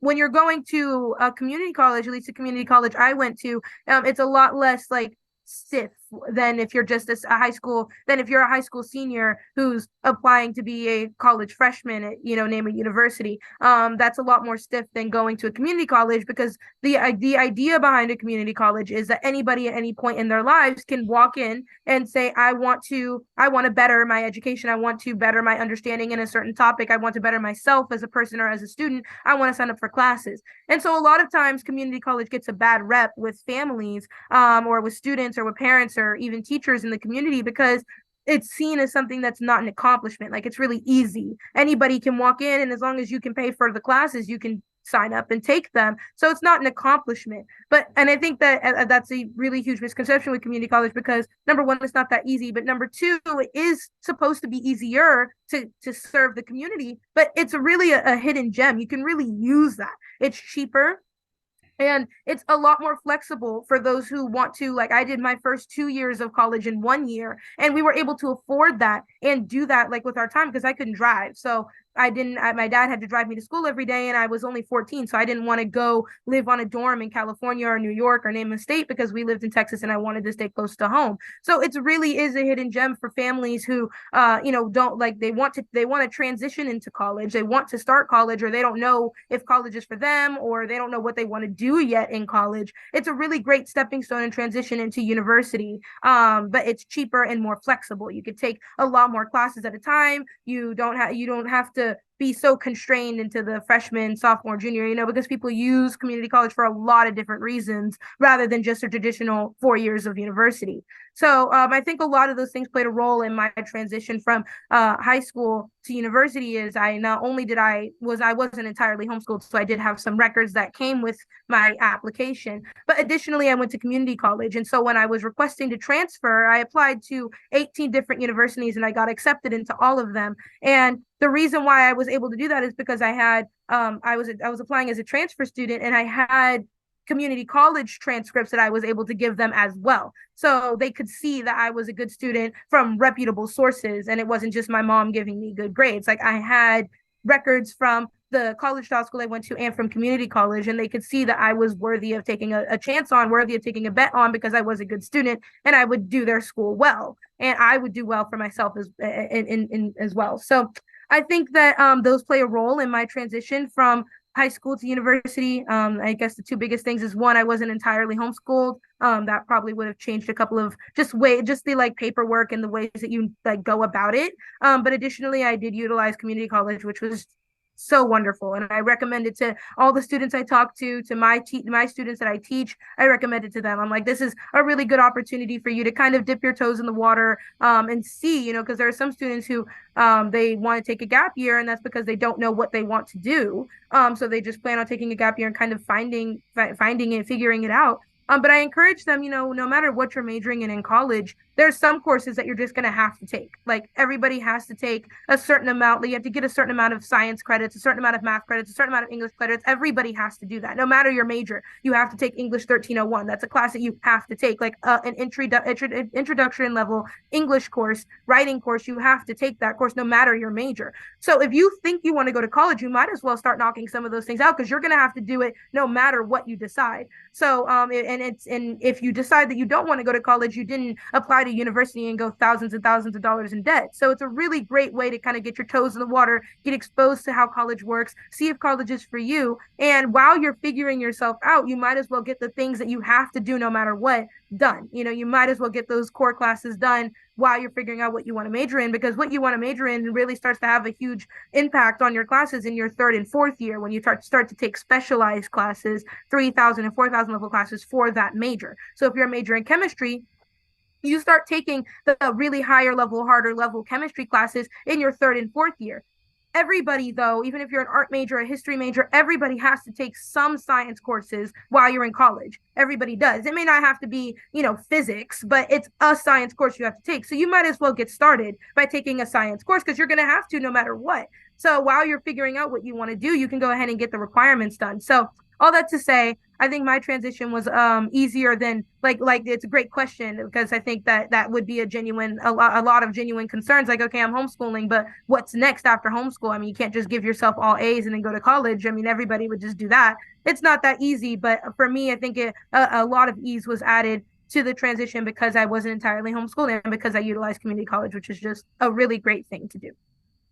when you're going to a community college, at least a community college I went to, it's a lot less like stiff than if you're just a high school, than if you're a high school senior who's applying to be a college freshman at, name a university. That's a lot more stiff than going to a community college, because the idea behind a community college is that anybody at any point in their lives can walk in and say, I want to better my education, I want to better my understanding in a certain topic, I want to better myself as a person or as a student, I want to sign up for classes. And so a lot of times community college gets a bad rep with families, or with students, or with parents, or even teachers in the community, because it's seen as something that's not an accomplishment. Like it's really easy. Anybody can walk in, and as long as you can pay for the classes, you can sign up and take them. So it's not an accomplishment. But and I think that that's a really huge misconception with community college because number one, it's not that easy, but number two, it is supposed to be easier to serve the community, but it's really a hidden gem. You can really use that. It's cheaper. And it's a lot more flexible for those who want to, like I did my first 2 years of college in 1 year, and we were able to afford that and do that like with our time because I couldn't drive. So I didn't, my dad had to drive me to school every day, and I was only 14. So I didn't want to go live on a dorm in California or New York or name a state because we lived in Texas and I wanted to stay close to home. So it really is a hidden gem for families who, don't like, they want to transition into college. They want to start college, or they don't know if college is for them, or they don't know what they want to do yet in college. It's a really great stepping stone and transition into university. But it's cheaper and more flexible. You could take a lot more classes at a time. You don't have to be so constrained into the freshman, sophomore, junior, because people use community college for a lot of different reasons rather than just a traditional 4 years of university. So I think a lot of those things played a role in my transition from high school to university. Is I not only did I wasn't entirely homeschooled, so I did have some records that came with my application, but additionally I went to community college. And so when I was requesting to transfer, I applied to 18 different universities and I got accepted into all of them. And the reason why I was able to do that is because I was applying as a transfer student, and I had community college transcripts that I was able to give them as well. So they could see that I was a good student from reputable sources, and it wasn't just my mom giving me good grades. Like I had records from the college law school I went to and from community college, and they could see that I was worthy of taking a chance on, worthy of taking a bet on, because I was a good student and I would do their school well, and I would do well for myself as well. So I think that those play a role in my transition from high school to university. I guess the two biggest things is one, I wasn't entirely homeschooled. That probably would have changed a couple of just the like paperwork and the ways that you like go about it. But additionally, I did utilize community college, which was so wonderful, and I recommend it to all the students I talk to my students that I teach. I recommend it to them. I'm like, this is a really good opportunity for you to kind of dip your toes in the water, and see, because there are some students who they want to take a gap year, and that's because they don't know what they want to do. So they just plan on taking a gap year and kind of finding it, figuring it out. But I encourage them, no matter what you're majoring in college, there's some courses that you're just going to have to take. Like everybody has to take a certain amount. Like you have to get a certain amount of science credits, a certain amount of math credits, a certain amount of English credits. Everybody has to do that. No matter your major, you have to take English 1301. That's a class that you have to take, like an introduction level English course, writing course. You have to take that course no matter your major. So if you think you want to go to college, you might as well start knocking some of those things out, because you're going to have to do it no matter what you decide. So and if you decide that you don't want to go to college, you didn't apply to university and go thousands and thousands of dollars in debt. So it's a really great way to kind of get your toes in the water, get exposed to how college works, see if college is for you. And while you're figuring yourself out, you might as well get the things that you have to do no matter what done. You might as well get those core classes done while you're figuring out what you want to major in, because what you want to major in really starts to have a huge impact on your classes in your third and fourth year, when you start to take specialized classes, 3,000 and 4,000 level classes for that major. So if you're a major in chemistry, you start taking the really higher level, harder level chemistry classes in your third and fourth year. Everybody, though, even if you're an art major, a history major, everybody has to take some science courses while you're in college. Everybody does. It may not have to be, physics, but it's a science course you have to take. So you might as well get started by taking a science course, because you're going to have to no matter what. So while you're figuring out what you want to do, you can go ahead and get the requirements done. So all that to say, I think my transition was easier than like it's a great question, because I think that would be a lot of genuine concerns. Like, okay, I'm homeschooling, but what's next after homeschool? I mean, you can't just give yourself all A's and then go to college. I mean, everybody would just do that. It's not that easy, but for me, I think a lot of ease was added to the transition because I wasn't entirely homeschooled and because I utilized community college, which is just a really great thing to do.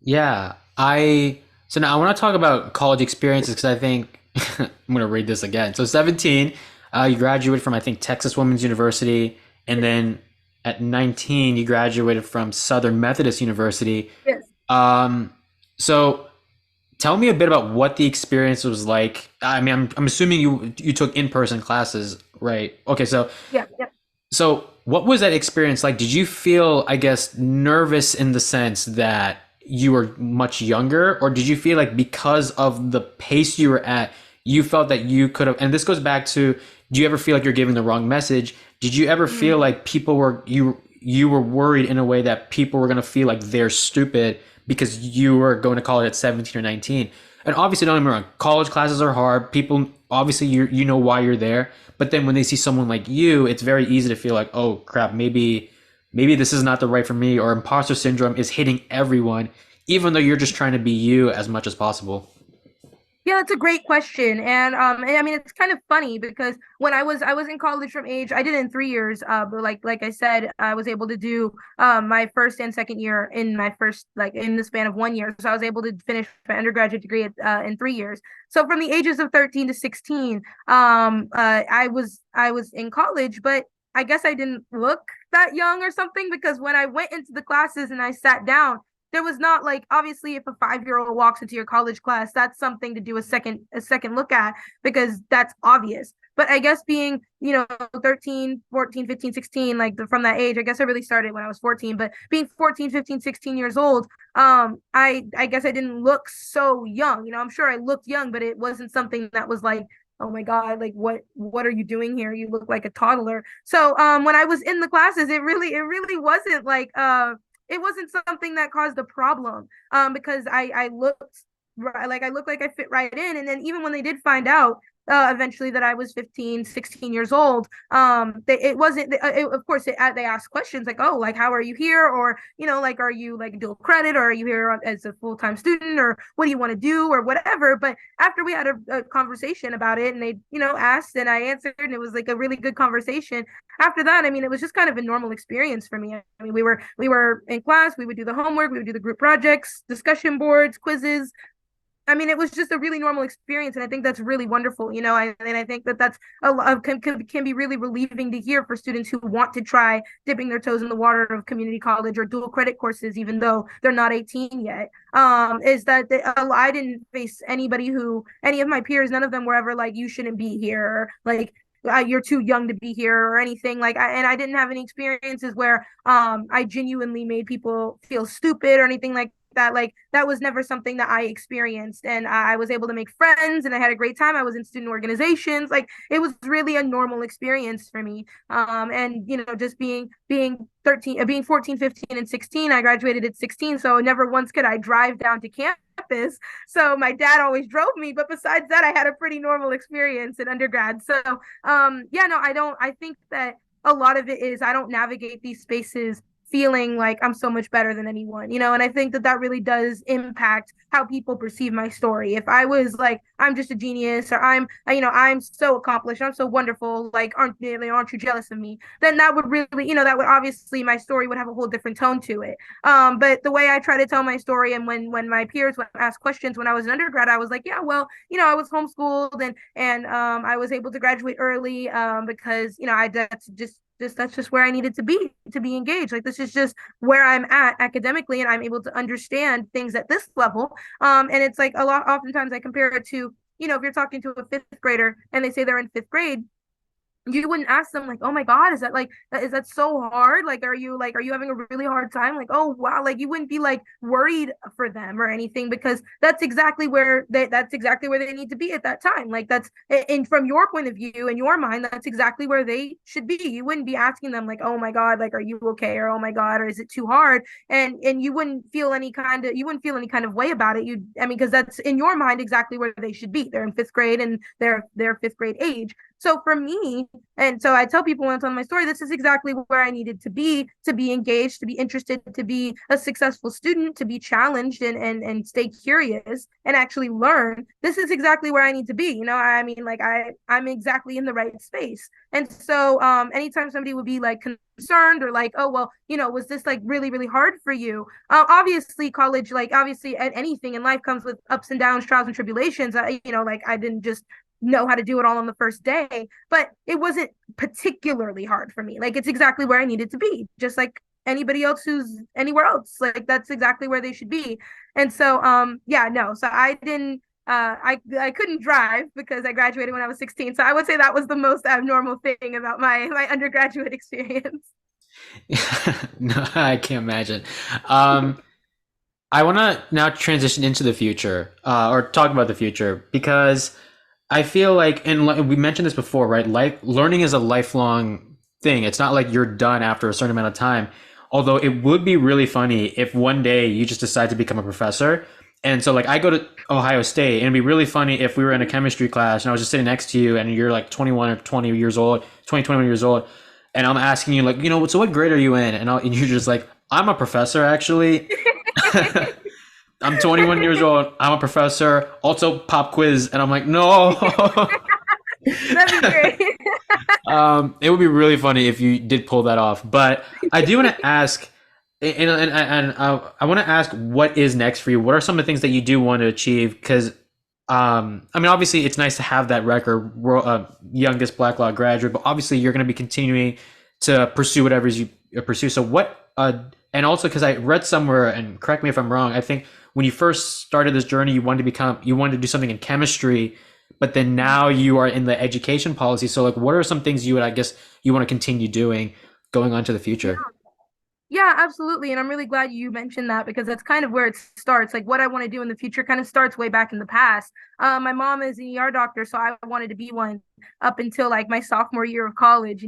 Yeah, so now I want to talk about college experiences because I think I'm going to read this again. So 17, you graduated from, I think, Texas Women's University, and then at 19, you graduated from Southern Methodist University. Yes. So tell me a bit about what the experience was like. I mean, I'm assuming you took in-person classes, right? Okay, so Yeah. Yeah. so What was that experience like? Did you feel, I guess, nervous in the sense that you were much younger, or did you feel like because of the pace you were at, you felt that you could have, and this goes back to, do you ever feel like you're giving the wrong message? Did you ever feel Mm. like you were worried in a way that people were going to feel like they're stupid because you were going to college at 17 or 19? And obviously, don't get me wrong, college classes are hard. People, obviously, you know why you're there. But then when they see someone like you, it's very easy to feel like, oh crap, maybe this is not the right for me, or imposter syndrome is hitting everyone, even though you're just trying to be you as much as possible. Yeah, that's a great question. And I mean it's kind of funny because when I was in college from age, I did it in 3 years, but like I said, I was able to do my first and second year in my first like in the span of 1 year. So I was able to finish my undergraduate degree in 3 years. So from the ages of 13 to 16, I was in college, but I guess I didn't look that young or something because when I went into the classes and I sat down, there was not like obviously if a 5 year old walks into your college class, that's something to do a second look at because that's obvious. But I guess being 13, 14, 15, 16, like from that age, I guess I really started when I was 14, but being 14, 15, 16 years old, I guess I didn't look so young. I'm sure I looked young, but it wasn't something that was like, oh my God, like what are you doing here? You look like a toddler. So when I was in the classes, it really wasn't like it wasn't something that caused a problem because I looked like I looked like I fit right in. And then even when they did find out eventually that I was 15, 16 years old, it wasn't, of course, they asked questions like, oh, like, how are you here? Or, like, are you like dual credit or are you here as a full-time student or what do you want to do or whatever? But after we had a conversation about it and they, asked and I answered and it was like a really good conversation. After that, I mean, it was just kind of a normal experience for me. I mean, we were in class, we would do the homework, we would do the group projects, discussion boards, quizzes. I mean, it was just a really normal experience, and I think that's really wonderful. And I think that that's a lot can be really relieving to hear for students who want to try dipping their toes in the water of community college or dual credit courses, even though they're not 18 yet. Is that I didn't face any of my peers, none of them were ever like, you shouldn't be here, or like you're too young to be here or anything like and I didn't have any experiences where I genuinely made people feel stupid or anything like that. Like that was never something that I experienced, and I was able to make friends and I had a great time. I was in student organizations. Like it was really a normal experience for me. And just being 13, being 14, 15 and 16, I graduated at 16, so never once could I drive down to campus. So my dad always drove me, but besides that, I had a pretty normal experience in undergrad. So yeah, no, I think that a lot of it is I don't navigate these spaces feeling like I'm so much better than anyone, and I think that that really does impact how people perceive my story. If I was like, I'm just a genius, or I'm so accomplished, I'm so wonderful, like, aren't you jealous of me? Then that would really, that would obviously, my story would have a whole different tone to it. But the way I try to tell my story, and when my peers would ask questions when I was an undergrad, I was like, yeah, well, I was homeschooled and I was able to graduate early because I that's just where I needed to be engaged. Like this is just where I'm at academically, and I'm able to understand things at this level. And it's like a lot. Oftentimes, I compare it to if you're talking to a fifth grader and they say they're in fifth grade, you wouldn't ask them like, oh my God, is that so hard? Like, are you having a really hard time? Like, oh wow, like you wouldn't be like worried for them or anything because that's exactly where they need to be at that time. Like that's and from your point of view in your mind, that's exactly where they should be. You wouldn't be asking them like, oh my God, like are you okay? Or oh my God, or is it too hard? And you wouldn't feel any kind of way about it. I mean, because that's in your mind exactly where they should be. They're in fifth grade and they're fifth grade age. So for me, and so I tell people when I tell my story, this is exactly where I needed to be engaged, to be interested, to be a successful student, to be challenged and stay curious and actually learn. This is exactly where I need to be. I mean, like I'm exactly in the right space. And so anytime somebody would be like concerned or like, oh, well, was this like really, really hard for you? Obviously college, like obviously anything in life comes with ups and downs, trials and tribulations. Like I didn't just know how to do it all on the first day, but it wasn't particularly hard for me. Like it's exactly where I needed to be, just like anybody else who's anywhere else. Like that's exactly where they should be. And so yeah, no. So I didn't I couldn't drive because I graduated when I was 16. So I would say that was the most abnormal thing about my undergraduate experience. No, I can't imagine. Um, I want to now transition into the future, or talk about the future, because I feel like, and we mentioned this before, right? Like learning is a lifelong thing. It's not like you're done after a certain amount of time. Although it would be really funny if one day you just decide to become a professor. And so, like, I go to Ohio State, and it'd be really funny if we were in a chemistry class and I was just sitting next to you, and you're like 21 or 20 years old, 20, 21 years old, and I'm asking you, like, so what grade are you in? And you're just like, I'm a professor, actually. I'm 21 years old. I'm a professor. Also, pop quiz. And I'm like, no. That'd be great. It would be really funny if you did pull that off. But I do want to ask, I want to ask, what is next for you? What are some of the things that you do want to achieve? Because, I mean, obviously, it's nice to have that record, youngest Black Law graduate, but obviously, you're going to be continuing to pursue whatever you pursue. So, and also because I read somewhere, and correct me if I'm wrong, I think when you first started this journey, you wanted to do something in chemistry, but then now you are in the education policy. So, like, what are some things I guess, you want to continue doing going on to the future? Yeah, absolutely. And I'm really glad you mentioned that because that's kind of where it starts. Like what I want to do in the future kind of starts way back in the past. My mom is an ER doctor, so I wanted to be one up until like my sophomore year of college,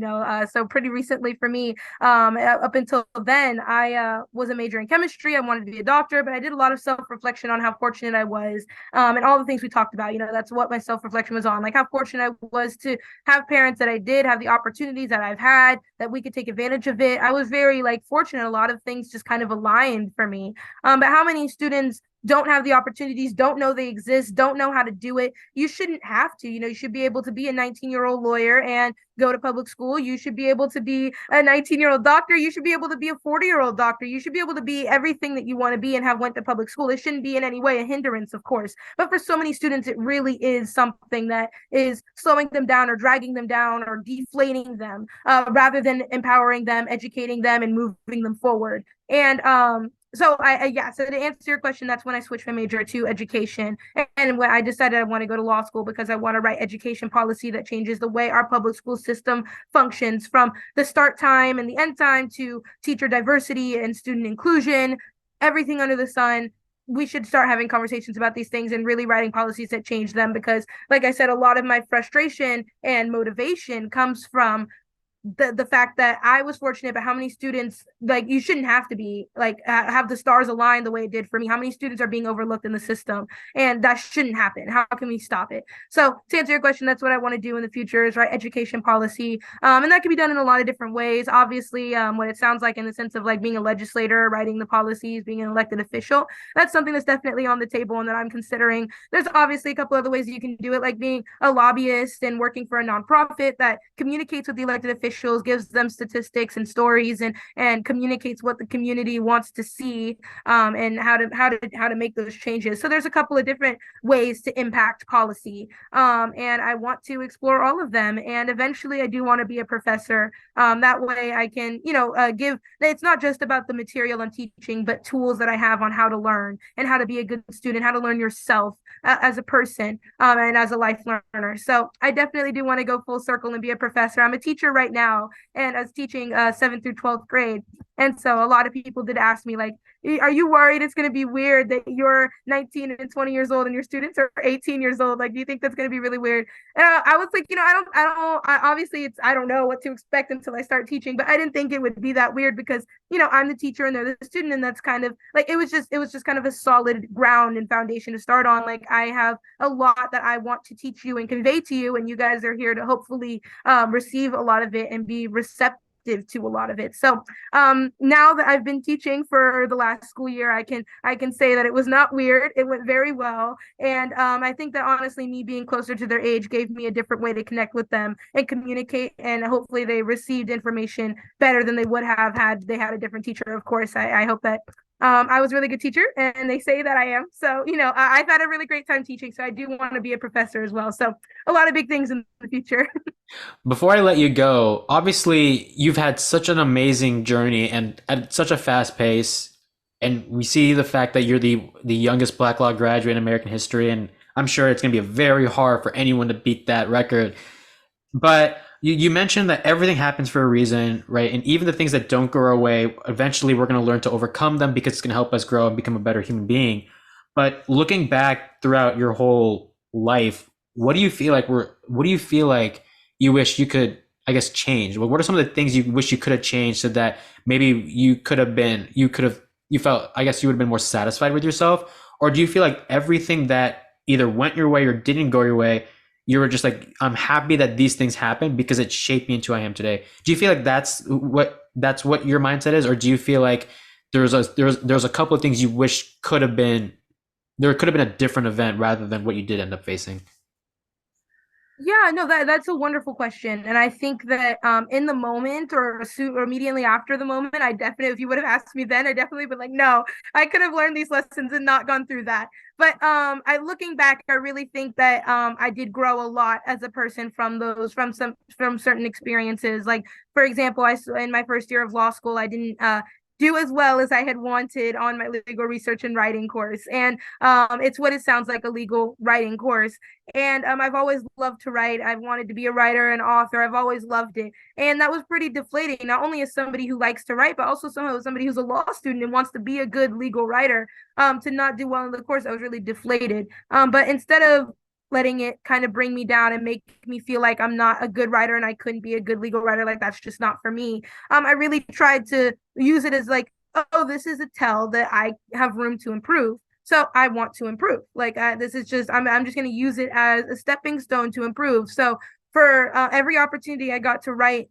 so pretty recently for me, up until then, I was a major in chemistry. I wanted to be a doctor, but I did a lot of self-reflection on how fortunate I was, and all the things we talked about. That's what my self-reflection was on, like how fortunate I was to have parents that I did have the opportunities that I've had, that we could take advantage of it. I was very like fortunate. A lot of things just kind of aligned for me. But how many students don't have the opportunities, don't know they exist, don't know how to do it? You shouldn't have to. You should be able to be a 19-year-old lawyer and go to public school. You should be able to be a 19-year-old doctor. You should be able to be a 40-year-old doctor. You should be able to be everything that you want to be and have went to public school. It shouldn't be in any way a hindrance, of course. But for so many students, it really is something that is slowing them down or dragging them down or deflating them, rather than empowering them, educating them, and moving them forward. And so to answer your question, that's when I switched my major to education. And when I decided I want to go to law school because I want to write education policy that changes the way our public school system functions, from the start time and the end time to teacher diversity and student inclusion, everything under the sun. We should start having conversations about these things and really writing policies that change them, because like I said, a lot of my frustration and motivation comes from the fact that I was fortunate, but how many students, like, you shouldn't have to be like have the stars align the way it did for me. How many students are being overlooked in the system, and that shouldn't happen? How can we stop it? So to answer your question, that's what I want to do in the future, is write education policy, and that can be done in a lot of different ways. Obviously, what it sounds like in the sense of like being a legislator, writing the policies, being an elected official, that's something that's definitely on the table and that I'm considering. There's obviously a couple other ways you can do it, like being a lobbyist and working for a nonprofit that communicates with the elected officials, gives them statistics and stories, and communicates what the community wants to see, and how to make those changes. So there's a couple of different ways to impact policy, and I want to explore all of them. And eventually, I do want to be a professor. That way, I can give. It's not just about the material I'm teaching, but tools that I have on how to learn and how to be a good student, how to learn yourself as a person, and as a life learner. So I definitely do want to go full circle and be a professor. I'm a teacher right now, and I was teaching 7th through 12th grade. And so a lot of people did ask me, like, are you worried it's going to be weird that you're 19 and 20 years old and your students are 18 years old? Like, do you think that's going to be really weird? And I was like, obviously I don't know what to expect until I start teaching, but I didn't think it would be that weird because, I'm the teacher and they're the student. And that's kind of like, it was just kind of a solid ground and foundation to start on. Like, I have a lot that I want to teach you and convey to you, and you guys are here to hopefully receive a lot of it and be receptive to a lot of it. So now that I've been teaching for the last school year, I can say that it was not weird. It went very well. And I think that honestly, me being closer to their age gave me a different way to connect with them and communicate. And hopefully they received information better than they would have had they had a different teacher. Of course, I hope that I was a really good teacher, and they say that I am. So, I've had a really great time teaching. So I do want to be a professor as well. So a lot of big things in the future. Before I let you go, obviously you've had such an amazing journey and at such a fast pace. And we see the fact that you're the youngest Black Law graduate in American history. And I'm sure it's going to be very hard for anyone to beat that record. But you mentioned that everything happens for a reason, right? And even the things that don't go our way, eventually we're going to learn to overcome them because it's going to help us grow and become a better human being. But looking back throughout your whole life, what do you feel like you wish you could, I guess, change? What are some of the things you wish you could have changed so that maybe you felt, I guess you would have been more satisfied with yourself? Or do you feel like everything that either went your way or didn't go your way, you were just like, I'm happy that these things happened because it shaped me into who I am today? Do you feel like that's what your mindset is, or do you feel like there's a couple of things you wish could have been a different event rather than what you did end up facing? Yeah, no, that's a wonderful question. And I think that in the moment or immediately after the moment, I definitely, if you would have asked me then, I definitely been like, no, I could have learned these lessons and not gone through that. But I looking back, I really think that I did grow a lot as a person from from certain experiences. Like for example, in my first year of law school, I didn't do as well as I had wanted on my legal research and writing course. And it's what it sounds like, a legal writing course. And I've always loved to write. I've wanted to be a writer and author. I've always loved it. And that was pretty deflating, not only as somebody who likes to write, but also somebody who's a law student and wants to be a good legal writer. To not do well in the course, I was really deflated. But instead of letting it kind of bring me down and make me feel like I'm not a good writer and I couldn't be a good legal writer, like that's just not for me. I really tried to use it as like, oh, this is a tell that I have room to improve. So I want to improve. Like this is just I'm just going to use it as a stepping stone to improve. So for every opportunity I got to write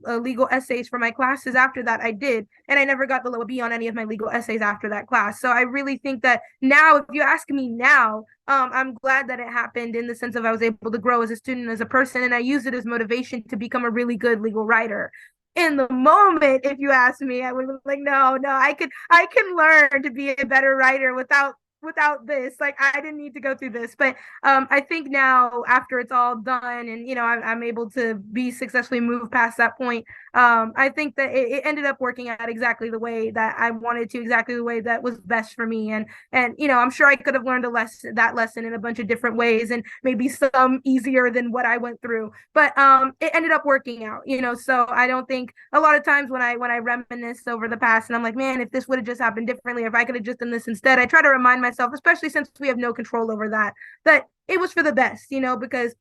legal essays for my classes after that, I did, and I never got the low B on any of my legal essays after that class. So I really think that now, if you ask me now, I'm glad that it happened in the sense of I was able to grow as a student, as a person, and I use it as motivation to become a really good legal writer. In the moment, if you ask me, I would be like, no, no, I can learn to be a better writer without this. Like I didn't need to go through this. But I think now, after it's all done and I'm able to be successfully moved past that point, I think that it ended up working out exactly the way that I wanted to, exactly the way that was best for me. And I'm sure I could have learned that lesson in a bunch of different ways, and maybe some easier than what I went through. But it ended up working out. So I don't think, a lot of times when I reminisce over the past and I'm like, man, if this would have just happened differently, if I could have just done this instead, I try to remind myself, especially since we have no control over that it was for the best, because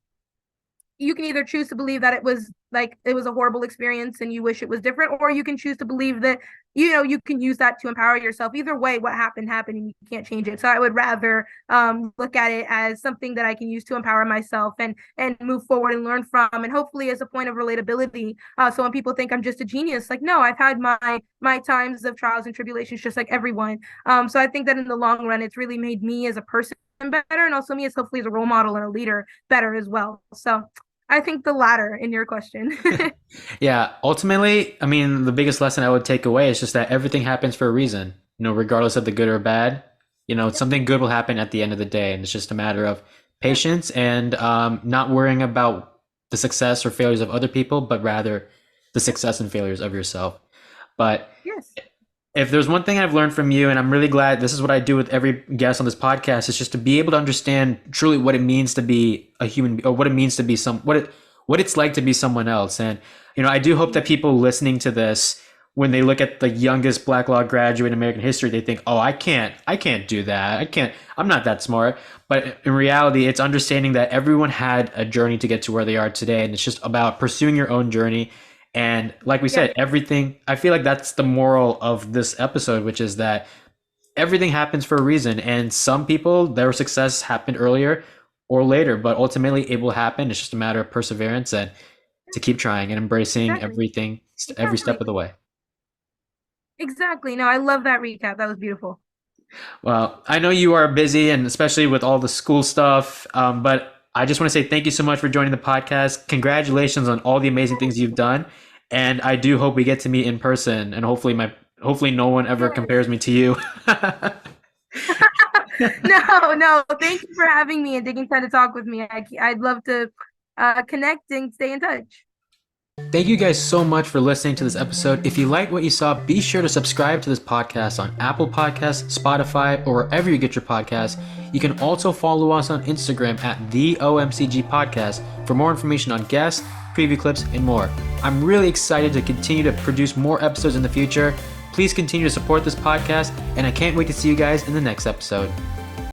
you can either choose to believe that it was a horrible experience and you wish it was different, or you can choose to believe that you can use that to empower yourself. Either way, what happened and you can't change it. So I would rather look at it as something that I can use to empower myself and move forward and learn from, and hopefully as a point of relatability. So when people think I'm just a genius, like, no, I've had my times of trials and tribulations just like everyone. So I think that in the long run, it's really made me as a person better, and also me as hopefully as a role model and a leader better as well. So I think the latter in your question. Yeah, ultimately, I mean, the biggest lesson I would take away is just that everything happens for a reason, regardless of the good or bad. Something good will happen at the end of the day, and it's just a matter of patience and not worrying about the success or failures of other people, but rather the success and failures of yourself. But Yes. if there's one thing I've learned from you, and I'm really glad this is what I do with every guest on this podcast, is just to be able to understand truly what it means to be a human, or what it means to be what it's like to be someone else. And I do hope that people listening to this, when they look at the youngest Black law graduate in American history, they think, "Oh, I can't do that. I'm not that smart." But in reality, it's understanding that everyone had a journey to get to where they are today, and it's just about pursuing your own journey. And like we Yeah. said, everything, I feel like that's the moral of this episode, which is that everything happens for a reason. And some people, their success happened earlier or later, but ultimately it will happen. It's just a matter of perseverance and to keep trying and embracing Exactly. everything every step Exactly. of the way. Exactly. No, I love that recap. That was beautiful. Well, I know you are busy, and especially with all the school stuff, but I just want to say thank you so much for joining the podcast. Congratulations on all the amazing things you've done. And I do hope we get to meet in person, and hopefully no one ever Yes. compares me to you. No, no. Thank you for having me and taking time to talk with me. I'd love to connect and stay in touch. Thank you guys so much for listening to this episode. If you like what you saw, be sure to subscribe to this podcast on Apple Podcasts, Spotify, or wherever you get your podcasts. You can also follow us on Instagram at the OMCG Podcast for more information on guests, preview clips, and more. I'm really excited to continue to produce more episodes in the future. Please continue to support this podcast, and I can't wait to see you guys in the next episode.